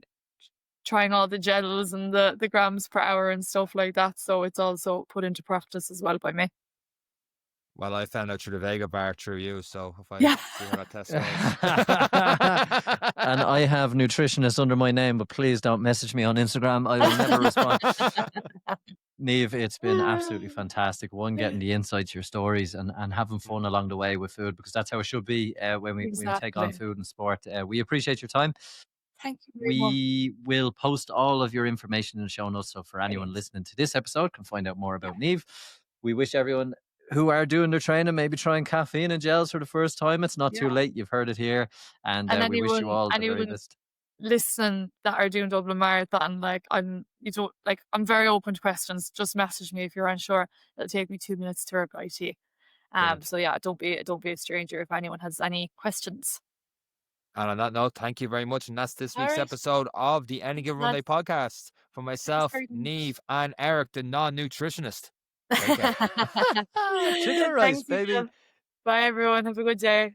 [SPEAKER 2] trying all the gels and the grams per hour and stuff like that. So it's also put into practice as well by me.
[SPEAKER 1] Well, I found out through the Vega bar through you, so if I
[SPEAKER 2] Yeah.
[SPEAKER 1] see how that test goes.
[SPEAKER 3] And I have nutritionist under my name, but please don't message me on Instagram. I will never respond. Niamh, it's been absolutely fantastic. One, getting the insights, your stories, and having fun along the way with food, because that's how it should be when we take on
[SPEAKER 2] Exactly.
[SPEAKER 3] food and sport. We appreciate your time.
[SPEAKER 2] Thank you very much.
[SPEAKER 3] We will post all of your information in the show notes, so for anyone
[SPEAKER 2] Great.
[SPEAKER 3] listening to this episode can find out more about Niamh. We wish everyone who are doing their training, maybe trying caffeine and gels for the first time, it's not too
[SPEAKER 2] Yeah.
[SPEAKER 3] late. You've heard it here, and we wish you
[SPEAKER 2] anyone
[SPEAKER 3] all the very
[SPEAKER 2] anyone
[SPEAKER 3] best.
[SPEAKER 2] listen that are doing Dublin Marathon, like I'm very open to questions. Just message me if you're unsure. It'll take me 2 minutes to reply to you.
[SPEAKER 3] Brilliant.
[SPEAKER 2] So yeah, don't be a stranger if anyone has any questions.
[SPEAKER 1] And on that note, thank you very much. And that's this week's
[SPEAKER 2] Alright.
[SPEAKER 1] episode of the Any Given Monday podcast. From myself,
[SPEAKER 2] very much.
[SPEAKER 1] Niamh, and Eric, the non-nutritionist. Take care.
[SPEAKER 3] Chicken rice,
[SPEAKER 2] Thanks,
[SPEAKER 3] baby.
[SPEAKER 2] Ethan. Bye everyone. Have a good day.